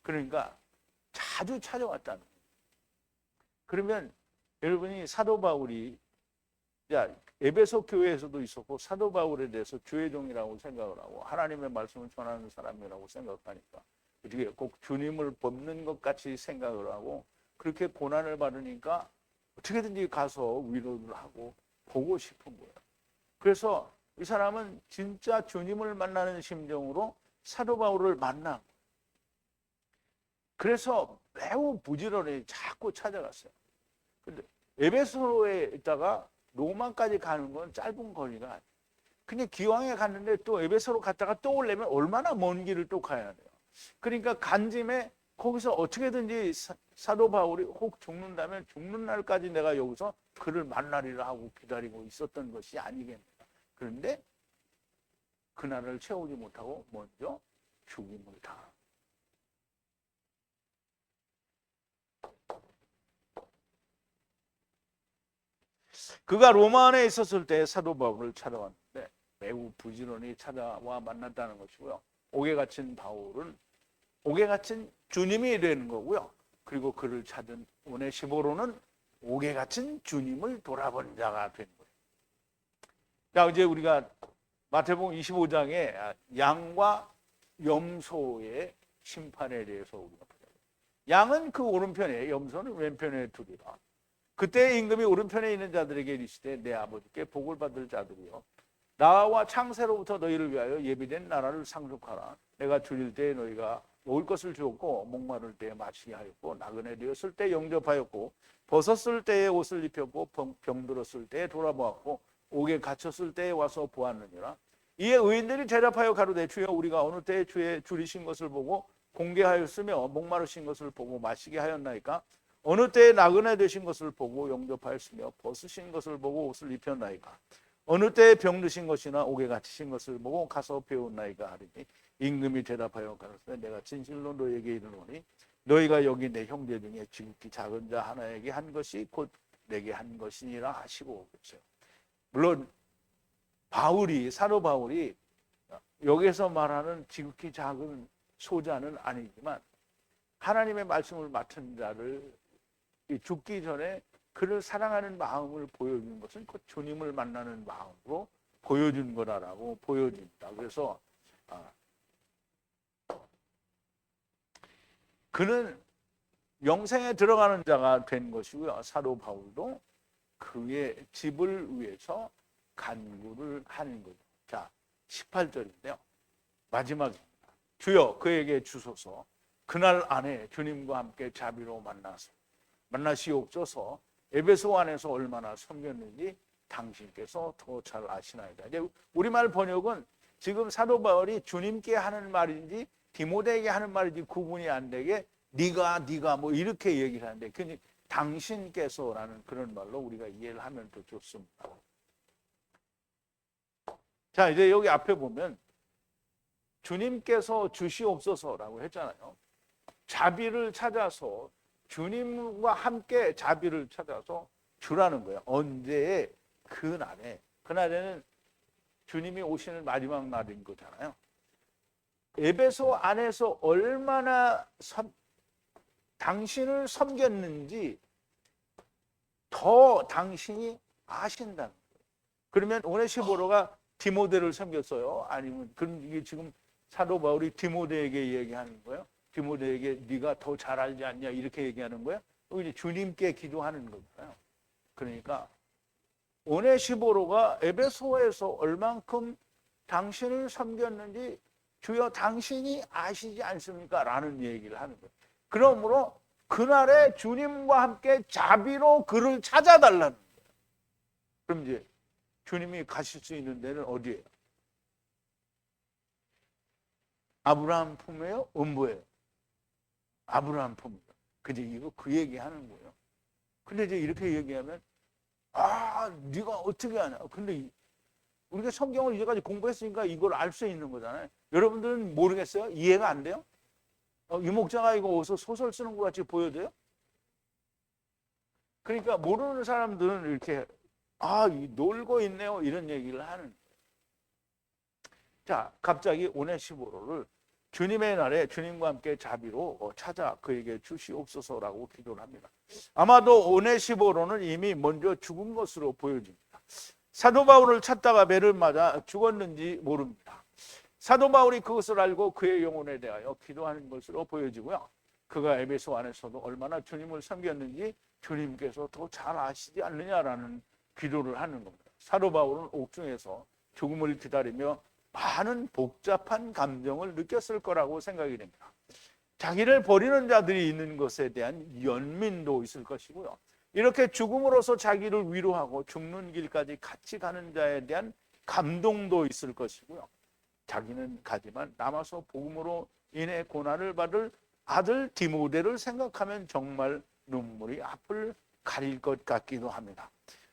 그러니까 자주 찾아왔다는 거예요. 그러면 여러분이 사도 바울이 에베소 교회에서도 있었고 사도 바울에 대해서 주의 종이라고 생각을 하고 하나님의 말씀을 전하는 사람이라고 생각하니까 어떻게 꼭 주님을 돕는 것 같이 생각을 하고 그렇게 고난을 받으니까 어떻게든지 가서 위로를 하고 보고 싶은 거예요. 그래서 이 사람은 진짜 주님을 만나는 심정으로 사도 바울을 만난 거예요. 그래서 매우 부지런히 자꾸 찾아갔어요. 근데 에베소에 있다가 로마까지 가는 건 짧은 거리가 아니에요. 그냥 기왕에 갔는데 또 에베소로 갔다가 또 오려면 얼마나 먼 길을 또 가야 돼요. 그러니까 간짐에 거기서 어떻게든지 사도 바울이 혹 죽는다면 죽는 날까지 내가 여기서 그를 만나리라 하고 기다리고 있었던 것이 아니겠느냐. 그런데 그날을 채우지 못하고 먼저 죽임을 당합니다. 그가 로마 안에 있었을 때 사도 바울을 찾아왔는데 매우 부지런히 찾아와 만났다는 것이고요. 옥에 갇힌 바울은 옥에 갇힌 주님이 되는 거고요. 그리고 그를 찾은 오네시모로는 옥에 갇힌 주님을 돌아본 자가 된 거예요. 자, 이제 우리가 마태복음 25장에 양과 염소의 심판에 대해서 우리가 보자. 양은 그 오른편에, 염소는 왼편에 두리라. 그때 임금이 오른편에 있는 자들에게 이르시되 내 아버지께 복을 받을 자들이여 나와 창세로부터 너희를 위하여 예비된 나라를 상속하라. 내가 줄일 때에 너희가 먹을 것을 주었고 목마를 때에 마시게 하였고 나그네 되었을 때 영접하였고 벗었을 때에 옷을 입혔고 병들었을 때에 돌아보았고 옥에 갇혔을 때에 와서 보았느니라. 이에 의인들이 대답하여 가로되 주여 우리가 어느 때에 주의 줄이신 것을 보고 공개하였으며 목마르신 것을 보고 마시게 하였나이까. 어느 때에 나그네 되신 것을 보고 영접하였으며 벗으신 것을 보고 옷을 입혔나이까. 어느 때에 병드신 것이나 옥에 갇히신 것을 보고 가서 배웠나이까 하리니 임금이 대답하여 가로되 내가 진실로 너에게 이르노니 너희가 여기 내 형제 중에 지극히 작은 자 하나에게 한 것이 곧 내게 한 것이니라 하시고 그랬어요. 물론 사도 바울이 여기서 말하는 지극히 작은 소자는 아니지만 하나님의 말씀을 맡은 자를 죽기 전에 그를 사랑하는 마음을 보여준 것은 그 주님을 만나는 마음으로 보여준 거라고 보여집니다. 그래서 그는 영생에 들어가는 자가 된 것이고요. 사도 바울도 그의 집을 위해서 간구를 하는 거죠. 자, 18절인데요. 마지막입니다. 주여 그에게 주소서 그날 안에 주님과 함께 자비로 만나시옵소서. 에베소 안에서 얼마나 섬겼는지 당신께서 더 잘 아시나이다. 이제 우리말 번역은 지금 사도 바울이 주님께 하는 말인지 디모데에게 하는 말인지 구분이 안 되게 네가 뭐 이렇게 얘기를 하는데 그 당신께서라는 그런 말로 우리가 이해를 하면 더 좋습니다. 자, 이제 여기 앞에 보면 주님께서 주시옵소서라고 했잖아요. 자비를 찾아서 주님과 함께 자비를 찾아서 주라는 거예요. 언제? 그날에. 그날에는 주님이 오시는 마지막 날인 거잖아요. 에베소 안에서 얼마나 당신을 섬겼는지 더 당신이 아신다는 거예요. 그러면 오네시보로가 디모데를 섬겼어요? 아니면 그럼 이게 지금 사도 바울이 디모데에게 얘기하는 거예요? 디모데에게 네가 더 잘 알지 않냐 이렇게 얘기하는 거예요? 이제 주님께 기도하는 거잖아요. 그러니까 오네시보로가 에베소에서 얼만큼 당신을 섬겼는지 주여 당신이 아시지 않습니까? 라는 얘기를 하는 거예요. 그러므로 그날에 주님과 함께 자비로 그를 찾아달라는 거예요. 그럼 이제 주님이 가실 수 있는 데는 어디예요? 아브라함 품이에요? 음부예요? 아브라함 품이에요. 근데 이거 그 얘기하는 거예요. 근데 이제 이렇게 얘기하면 네가 어떻게 하냐? 근데 우리가 성경을 이제까지 공부했으니까 이걸 알 수 있는 거잖아요. 여러분들은 모르겠어요? 이해가 안 돼요? 이 목자가 이거 어디서 소설 쓰는 것 같이 보여져요? 그러니까 모르는 사람들은 이렇게 놀고 있네요 이런 얘기를 하는 거예요. 자, 갑자기 오네시보로를 주님의 날에 주님과 함께 자비로 찾아 그에게 주시옵소서라고 기도를 합니다. 아마도 오네시보로는 이미 먼저 죽은 것으로 보여집니다. 사도 바울을 찾다가 매를 맞아 죽었는지 모릅니다. 사도 바울이 그것을 알고 그의 영혼에 대하여 기도하는 것으로 보여지고요. 그가 에베소 안에서도 얼마나 주님을 섬겼는지 주님께서 더 잘 아시지 않느냐라는 기도를 하는 겁니다. 사도 바울은 옥중에서 죽음을 기다리며 많은 복잡한 감정을 느꼈을 거라고 생각이 됩니다. 자기를 버리는 자들이 있는 것에 대한 연민도 있을 것이고요. 이렇게 죽음으로써 자기를 위로하고 죽는 길까지 같이 가는 자에 대한 감동도 있을 것이고요. 자기는 가지만 남아서 복음으로 인해 고난을 받을 아들 디모데를 생각하면 정말 눈물이 앞을 가릴 것 같기도 합니다.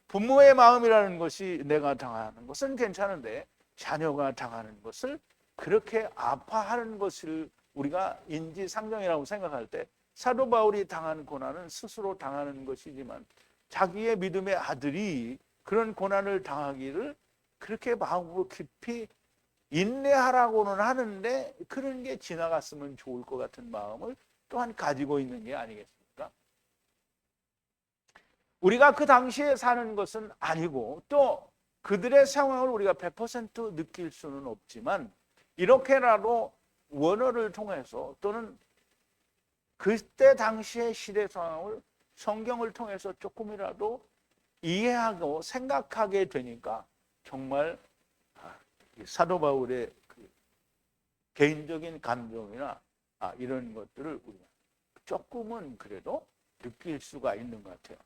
부모의 마음이라는 것이 내가 당하는 것은 괜찮은데 자녀가 당하는 것을 그렇게 아파하는 것을 우리가 인지상정이라고 생각할 때 사도 바울이 당한 고난은 스스로 당하는 것이지만 자기의 믿음의 아들이 그런 고난을 당하기를 그렇게 마음으로 깊이 인내하라고는 하는데 그런 게 지나갔으면 좋을 것 같은 마음을 또한 가지고 있는 게 아니겠습니까? 우리가 그 당시에 사는 것은 아니고 또 그들의 상황을 우리가 100% 느낄 수는 없지만 이렇게라도 원어를 통해서 또는 그때 당시의 시대 상황을 성경을 통해서 조금이라도 이해하고 생각하게 되니까 정말 사도 바울의 그 개인적인 감정이나 이런 것들을 우리가 조금은 그래도 느낄 수가 있는 것 같아요.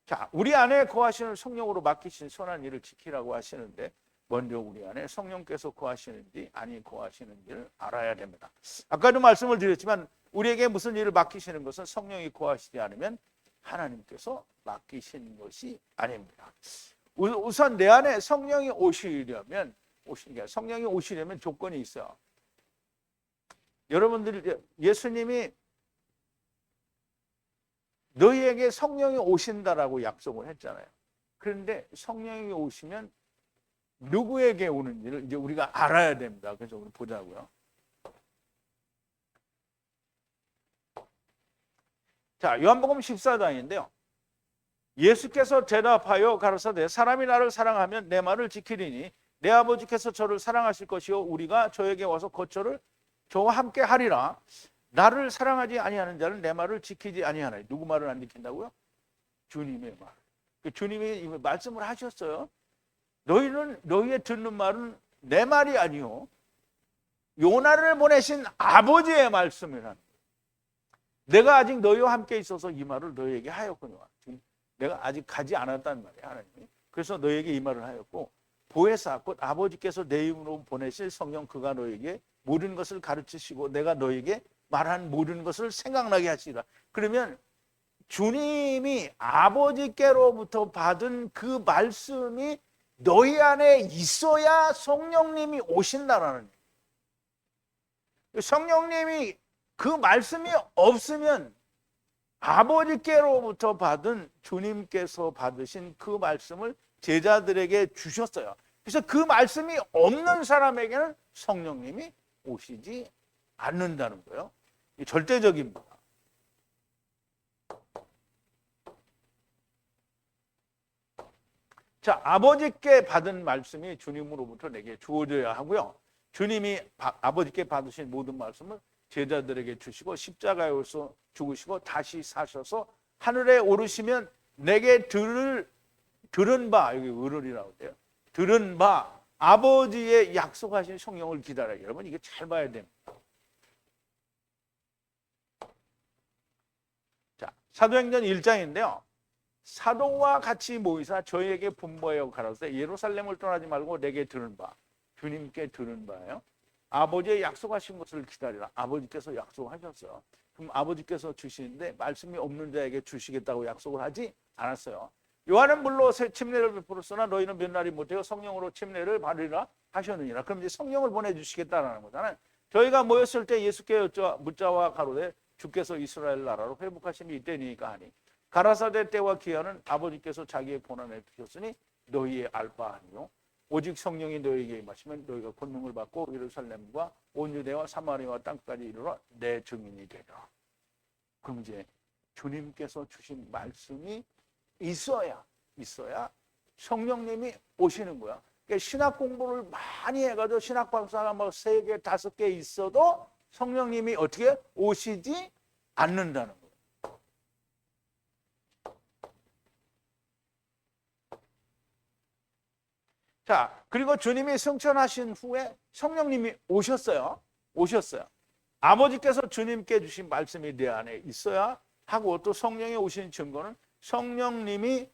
자, 우리 안에 거하시는 성령으로 맡기신 선한 일을 지키라고 하시는데 먼저 우리 안에 성령께서 거하시는지 아니 거하시는지를 알아야 됩니다. 아까도 말씀을 드렸지만 우리에게 무슨 일을 맡기시는 것은 성령이 거하시지 않으면 하나님께서 맡기신 것이 아닙니다. 우선 내 안에 성령이 오시려면 성령이 오시려면 조건이 있어요. 여러분들 예수님이 너희에게 성령이 오신다라고 약속을 했잖아요. 그런데 성령이 오시면 누구에게 오는지를 이제 우리가 알아야 됩니다. 그래서 우리 보자고요. 자, 요한복음 14장인데요. 예수께서 대답하여 가라사대 사람이 나를 사랑하면 내 말을 지키리니 내 아버지께서 저를 사랑하실 것이요 우리가 저에게 와서 거처를 저와 함께 하리라. 나를 사랑하지 아니하는 자는 내 말을 지키지 아니하나니. 누구 말을 안 지킨다고요? 주님의 말. 주님이 말씀을 하셨어요. 너희의 듣는 말은 내 말이 아니요 요나를 보내신 아버지의 말씀이라는 거예요. 내가 아직 너희와 함께 있어서 이 말을 너희에게 하였거니와. 지금 내가 아직 가지 않았단 말이에요. 하나님이. 그래서 너에게 이 말을 하였고 보혜사 곧 아버지께서 내 이름으로 보내실 성령 그가 너에게 모든 것을 가르치시고 내가 너에게 말한 모든 것을 생각나게 하시리라. 그러면 주님이 아버지께로부터 받은 그 말씀이 너희 안에 있어야 성령님이 오신다라는 거예요. 성령님이 그 말씀이 없으면 아버지께로부터 받은 주님께서 받으신 그 말씀을 제자들에게 주셨어요. 그래서 그 말씀이 없는 사람에게는 성령님이 오시지 않는다는 거예요. 절대적입니다. 자, 아버지께 받은 말씀이 주님으로부터 내게 주어져야 하고요. 주님이 아버지께 받으신 모든 말씀을 제자들에게 주시고 십자가에서 죽으시고 다시 사셔서 하늘에 오르시면 내게 들은 바, 여기 의를이라고 해요. 들은 바 아버지의 약속하신 성령을 기다려요. 여러분 이게 잘 봐야 됩니다. 자, 사도행전 1장인데요. 사도와 같이 모이사 저희에게 분부하여 가라사대 예루살렘을 떠나지 말고 내게 들은 바, 주님께 들은 바예요. 아버지의 약속하신 것을 기다리라. 아버지께서 약속하셨어요. 그럼 아버지께서 주시는데 말씀이 없는 자에게 주시겠다고 약속을 하지 않았어요. 요한은 물로 침례를 베풀었으나 너희는 몇 날이 못해요 성령으로 침례를 받으리라 하셨느니라. 그럼 이제 성령을 보내주시겠다라는 거잖아요. 저희가 모였을 때 예수께 묻자와 가로되 주께서 이스라엘 나라로 회복하심이 이때니까 하니 가라사대 때와 기한은 아버지께서 자기의 본안에 두셨으니 너희의 알 바 아니요 오직 성령이 너희에게 임하시면 너희가 권능을 받고 예루살렘과 온 유대와 사마리아와 땅까지 이르러 내 증인이 되리라. 그럼 이제 주님께서 주신 말씀이 있어야 성령님이 오시는 거야. 그러니까 신학 공부를 많이 해가지고 신학 박사가 뭐 3개, 5개 있어도 성령님이 어떻게 오시지 않는다는 거예요. 자, 그리고 주님이 승천하신 후에 성령님이 오셨어요. 아버지께서 주님께 주신 말씀이 내 안에 있어야 하고 또 성령이 오신 증거는 성령님이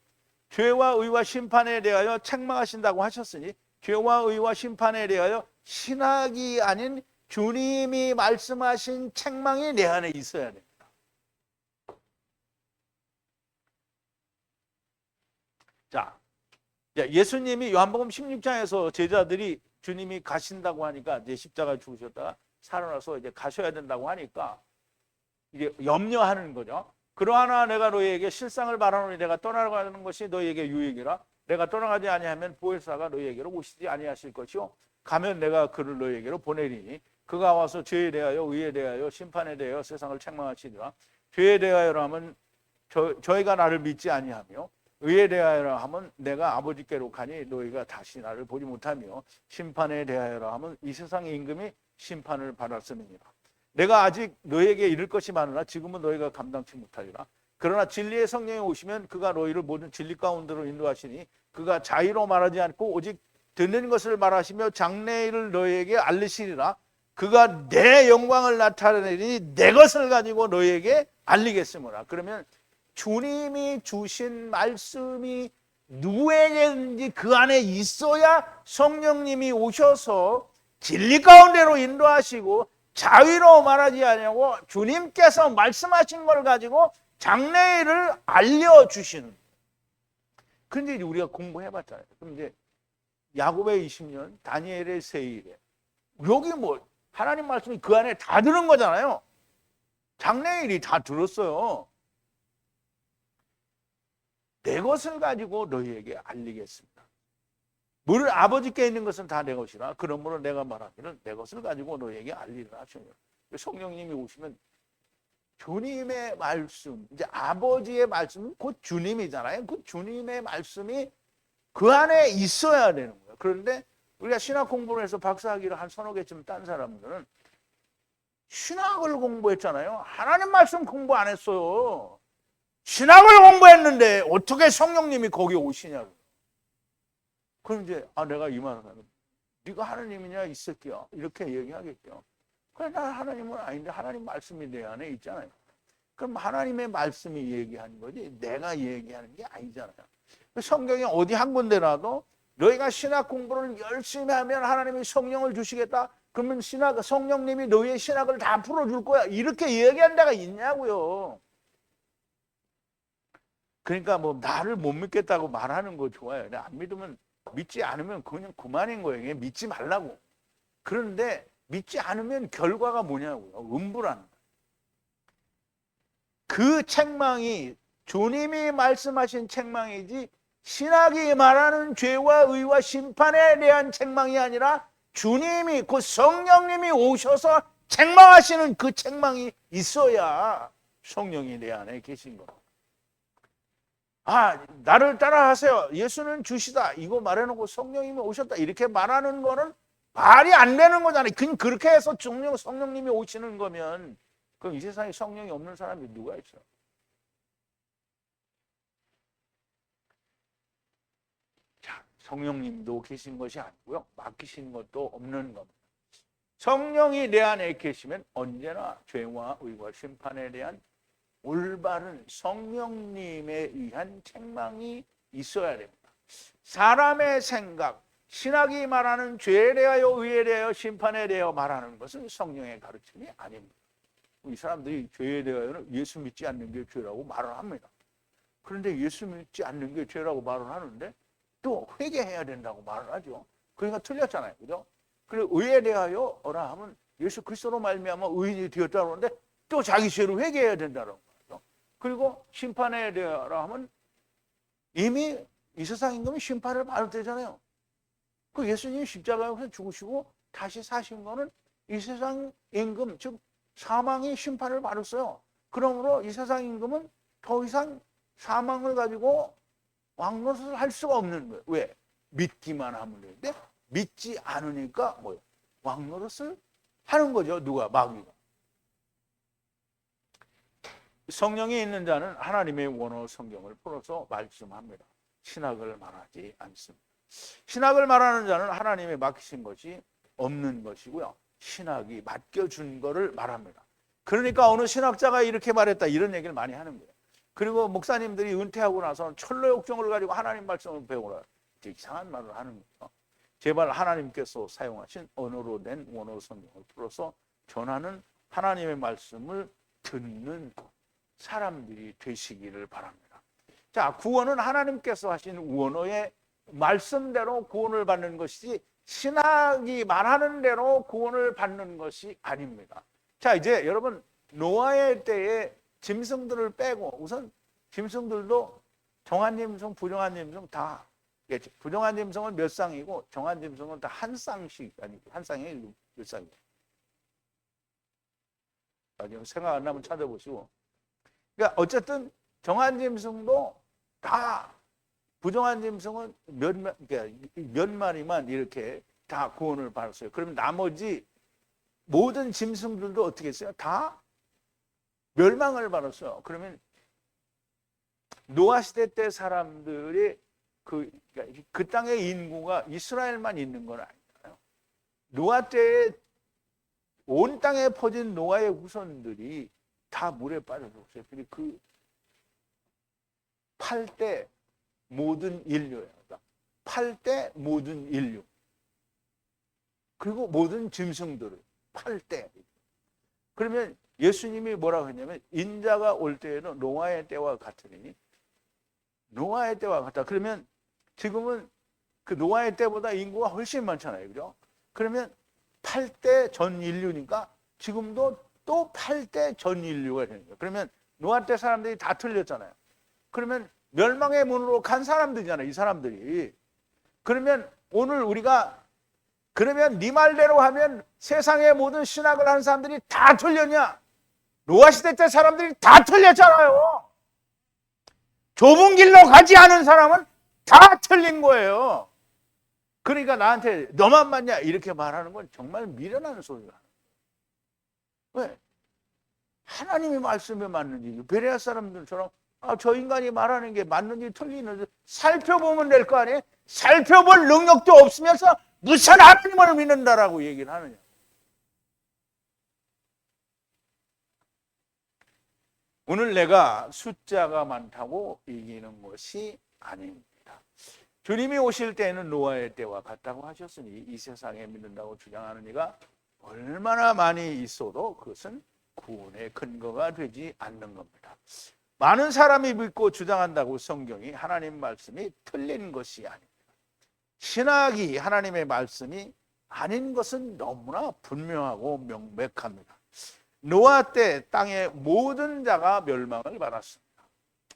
죄와 의와 심판에 대하여 책망하신다고 하셨으니 죄와 의와 심판에 대하여 신학이 아닌 주님이 말씀하신 책망이 내 안에 있어야 됩니다. 자, 예수님이 요한복음 16장에서 제자들이 주님이 가신다고 하니까 이제 십자가 죽으셨다가 살아나서 이제 가셔야 된다고 하니까 이제 염려하는 거죠. 그러하나 내가 너희에게 실상을 말하노니 내가 떠나가는 것이 너희에게 유익이라. 내가 떠나가지 아니하면 보혜사가 너희에게로 오시지 아니하실 것이요 가면 내가 그를 너희에게로 보내리니 그가 와서 죄에 대하여 의에 대하여 심판에 대하여 세상을 책망하시리라. 죄에 대하여라 하면 저희가 나를 믿지 아니하며 의에 대하여라 하면 내가 아버지께로 가니 너희가 다시 나를 보지 못하며 심판에 대하여라 하면 이 세상의 임금이 심판을 받았음이니라. 내가 아직 너희에게 이를 것이 많으나 지금은 너희가 감당치 못하리라. 그러나 진리의 성령이 오시면 그가 너희를 모든 진리 가운데로 인도하시니 그가 자의로 말하지 않고 오직 듣는 것을 말하시며 장래일을 너희에게 알리시리라. 그가 내 영광을 나타내리니 내 것을 가지고 너희에게 알리겠으므라. 그러면 주님이 주신 말씀이 누구에게든지 그 안에 있어야 성령님이 오셔서 진리 가운데로 인도하시고 자위로 말하지 아니하고 주님께서 말씀하신 걸 가지고 장래일을 알려주시는. 그런데 우리가 공부해봤잖아요. 그럼 이제 야곱의 20년, 다니엘의 세일에 여기 뭐 하나님 말씀이 그 안에 다 들은 거잖아요. 장래일이 다 들었어요. 내 것을 가지고 너희에게 알리겠습니다. 물론 아버지께 있는 것은 다 내 것이라 그러므로 내가 말하기를 내 것을 가지고 너희에게 알리라 하시니 성령님이 오시면 주님의 말씀, 이제 아버지의 말씀은 곧 주님이잖아요. 그 주님의 말씀이 그 안에 있어야 되는 거예요. 그런데 우리가 신학 공부를 해서 박사학위를 한 서너 개쯤 딴 사람들은 신학을 공부했잖아요. 하나님 말씀 공부 안 했어요. 신학을 공부했는데 어떻게 성령님이 거기 오시냐고. 그럼 이제 내가 이 말을 하면 네가 하나님이냐 이 새끼야 이렇게 얘기하겠죠. 그래 나 하나님은 아닌데 하나님 말씀이 내 안에 있잖아요. 그럼 하나님의 말씀이 얘기하는 거지 내가 얘기하는 게 아니잖아요. 성경에 어디 한 군데라도 너희가 신학 공부를 열심히 하면 하나님이 성령을 주시겠다. 그러면 성령님이 너희의 신학을 다 풀어줄 거야. 이렇게 얘기한 데가 있냐고요. 그러니까 뭐 나를 못 믿겠다고 말하는 거 좋아요. 안 믿으면, 믿지 않으면 그냥 그만인 거예요. 믿지 말라고. 그런데 믿지 않으면 결과가 뭐냐고요. 음부라는 거예요. 그 책망이 주님이 말씀하신 책망이지 신학이 말하는 죄와 의와 심판에 대한 책망이 아니라 주님이, 그 성령님이 오셔서 책망하시는 그 책망이 있어야 성령이 내 안에 계신 거. 아, 나를 따라하세요. 예수는 주시다. 이거 말해놓고 성령님이 오셨다. 이렇게 말하는 거는 말이 안 되는 거잖아요. 그렇게 해서 성령님이 오시는 거면 그럼 이 세상에 성령이 없는 사람이 누가 있어요? 자, 성령님도 계신 것이 아니고요. 맡기신 것도 없는 겁니다. 성령이 내 안에 계시면 언제나 죄와 의와 심판에 대한 올바른 성령님에 의한 책망이 있어야 됩니다. 사람의 생각, 신학이 말하는 죄에 대하여 의에 대하여 심판에 대하여 말하는 것은 성령의 가르침이 아닙니다. 이 사람들이 죄에 대하여는 예수 믿지 않는 게 죄라고 말을 합니다. 그런데 예수 믿지 않는 게 죄라고 말을 하는데 또 회개해야 된다고 말을 하죠. 그러니까 틀렸잖아요. 그죠? 그리고 의에 대하여라 하면 예수 그리스도로 말미암아 의인이 되었다고 하는데 또 자기 죄를 회개해야 된다는 거예요. 그리고 심판에 대하여라 하면 이미 이 세상 임금이 심판을 받을 때잖아요. 그 예수님이 십자가에서 죽으시고 다시 사신 거는 이 세상 임금, 즉 사망의 심판을 받았어요. 그러므로 이 세상 임금은 더 이상 사망을 가지고 왕노릇을 할 수가 없는 거예요. 왜? 믿기만 하면 되는데 믿지 않으니까 뭐예요? 왕노릇을 하는 거죠. 누가? 마귀가. 성령이 있는 자는 하나님의 원어 성경을 풀어서 말씀합니다. 신학을 말하지 않습니다. 신학을 말하는 자는 하나님의 맡기신 것이 없는 것이고요. 신학이 맡겨준 거를 말합니다. 그러니까 어느 신학자가 이렇게 말했다 이런 얘기를 많이 하는 거예요. 그리고 목사님들이 은퇴하고 나서는 철로 욕정을 가지고 하나님 말씀을 배우라 이상한 말을 하는 거예요. 제발 하나님께서 사용하신 언어로 된 원어 성경을 풀어서 전하는 하나님의 말씀을 듣는 사람들이 되시기를 바랍니다. 자, 구원은 하나님께서 하신 원어의 말씀대로 구원을 받는 것이지 신학이 말하는 대로 구원을 받는 것이 아닙니다. 자, 이제 여러분 노아의 때에 짐승들을 빼고 우선 짐승들도 정한 짐승, 부정한 짐승 다 부정한 짐승은 몇 쌍이고 정한 짐승은 다 한 쌍씩 아니고 한 쌍에 몇 쌍이고 생각 안 나면 찾아보시고 그러니까 어쨌든 정한 짐승도 다 부정한 짐승은 몇 마리만 이렇게 다 구원을 받았어요. 그럼 나머지 모든 짐승들도 어떻게 했어요? 다 멸망을 받았어요. 그러면 노아 시대 때 사람들이 그 땅의 인구가 이스라엘만 있는 건 아니잖아요. 노아 때에 온 땅에 퍼진 노아의 후손들이 다 물에 빠져들었어요. 그 8대 모든 인류예요. 8대 모든 인류. 그리고 모든 짐승들을 8대. 그러면 예수님이 뭐라고 했냐면 인자가 올 때에는 노아의 때와 같으니 노아의 때와 같다. 그러면 지금은 그 노아의 때보다 인구가 훨씬 많잖아요. 그죠? 그러면 8대 전 인류니까 지금도 또 8대 전 인류가 되는 거예요. 그러면 노아 때 사람들이 다 틀렸잖아요. 그러면 멸망의 문으로 간 사람들이잖아요. 이 사람들이. 그러면 오늘 우리가 그러면 네 말대로 하면 세상의 모든 신학을 하는 사람들이 다 틀렸냐? 노아 시대 때 사람들이 다 틀렸잖아요. 좁은 길로 가지 않은 사람은 다 틀린 거예요. 그러니까 나한테 너만 맞냐 이렇게 말하는 건 정말 미련한 소리야. 왜? 하나님의 말씀에 맞는지 베레아 사람들처럼 저 인간이 말하는 게 맞는지 틀리는지 살펴보면 될 거 아니에요? 살펴볼 능력도 없으면서 무슨 하나님을 믿는다라고 얘기를 하느냐. 오늘 내가 숫자가 많다고 이기는 것이 아닙니다. 주님이 오실 때에는 노아의 때와 같다고 하셨으니 이 세상에 믿는다고 주장하는 이가 얼마나 많이 있어도 그것은 구원의 근거가 되지 않는 겁니다. 많은 사람이 믿고 주장한다고 성경이 하나님 말씀이 틀린 것이 아닙니다. 신학이 하나님의 말씀이 아닌 것은 너무나 분명하고 명백합니다. 노아 때 땅의 모든 자가 멸망을 받았습니다.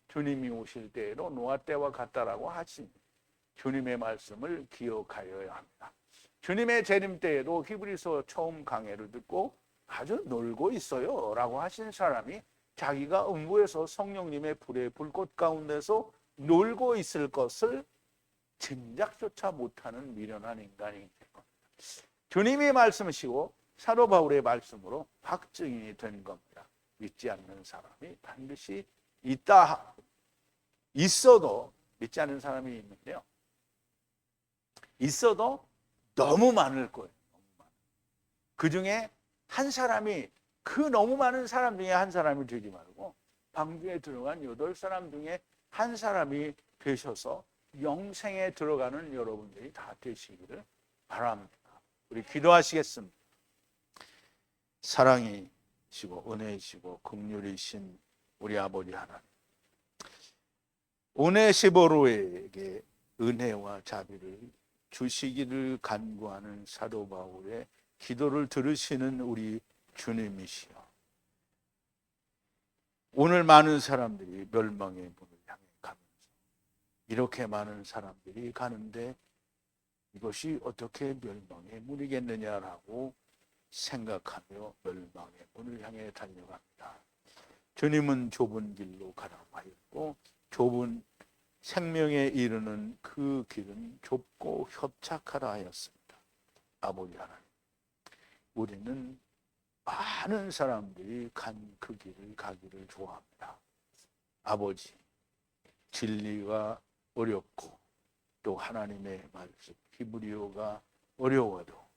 주님이 오실 때에도 노아 때와 같다라고 하십니다. 주님의 말씀을 기억하여야 합니다. 주님의 재림 때에도 히브리서 처음 강해를 듣고 아주 놀고 있어요 라고 하신 사람이 자기가 음부에서 성령님의 불의 불꽃 가운데서 놀고 있을 것을 짐작조차 못하는 미련한 인간이 된 겁니다. 주님이 말씀이시고 사도 바울의 말씀으로 확증이 된 겁니다. 믿지 않는 사람이 반드시 있어도 믿지 않는 사람이 있는데요. 있어도 너무 많을 거예요. 그 중에 한 사람이 그 너무 많은 사람 중에 한 사람이 되지 말고 방주에 들어간 8사람 중에 한 사람이 되셔서 영생에 들어가는 여러분들이 다 되시기를 바랍니다. 우리 기도하시겠습니다. 사랑이시고 은혜이시고 긍휼이신 우리 아버지 하나님, 오네시보로에게 은혜와 자비를 주시기를 간구하는 사도 바울의 기도를 들으시는 우리 주님이시여, 오늘 많은 사람들이 멸망의 문을 향해 가면서 이렇게 많은 사람들이 가는데 이것이 어떻게 멸망의 문이겠느냐라고 생각하며 멸망의 문을 향해 달려갑니다. 주님은 좁은 길로 가라고 하였고 좁은 생명에 이르는 그 길은 좁고 협착하라 하였습니다. 아버지 하나님, 우리는 많은 사람들이 간 그 길을 가기를 좋아합니다. 아버지, 진리가 어렵고 또 하나님의 말씀 히브리어가 어려워도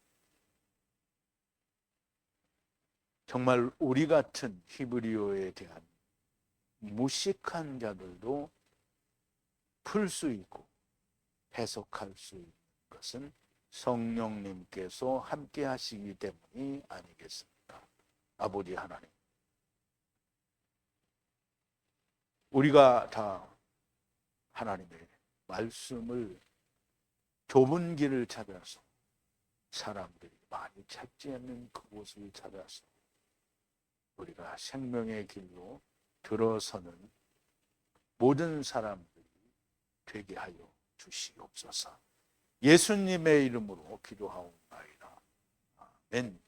정말 우리 같은 히브리어에 대한 무식한 자들도 풀 수 있고 해석할 수 있는 것은 성령님께서 함께 하시기 때문이 아니겠습니까? 아버지 하나님, 우리가 다 하나님의 말씀을 좁은 길을 찾아서 사람들이 많이 찾지 않는 그곳을 찾아서 우리가 생명의 길로 들어서는 모든 사람들이 되게 하여 주시옵소서. 예수님의 이름으로 기도하옵나이다. 아멘.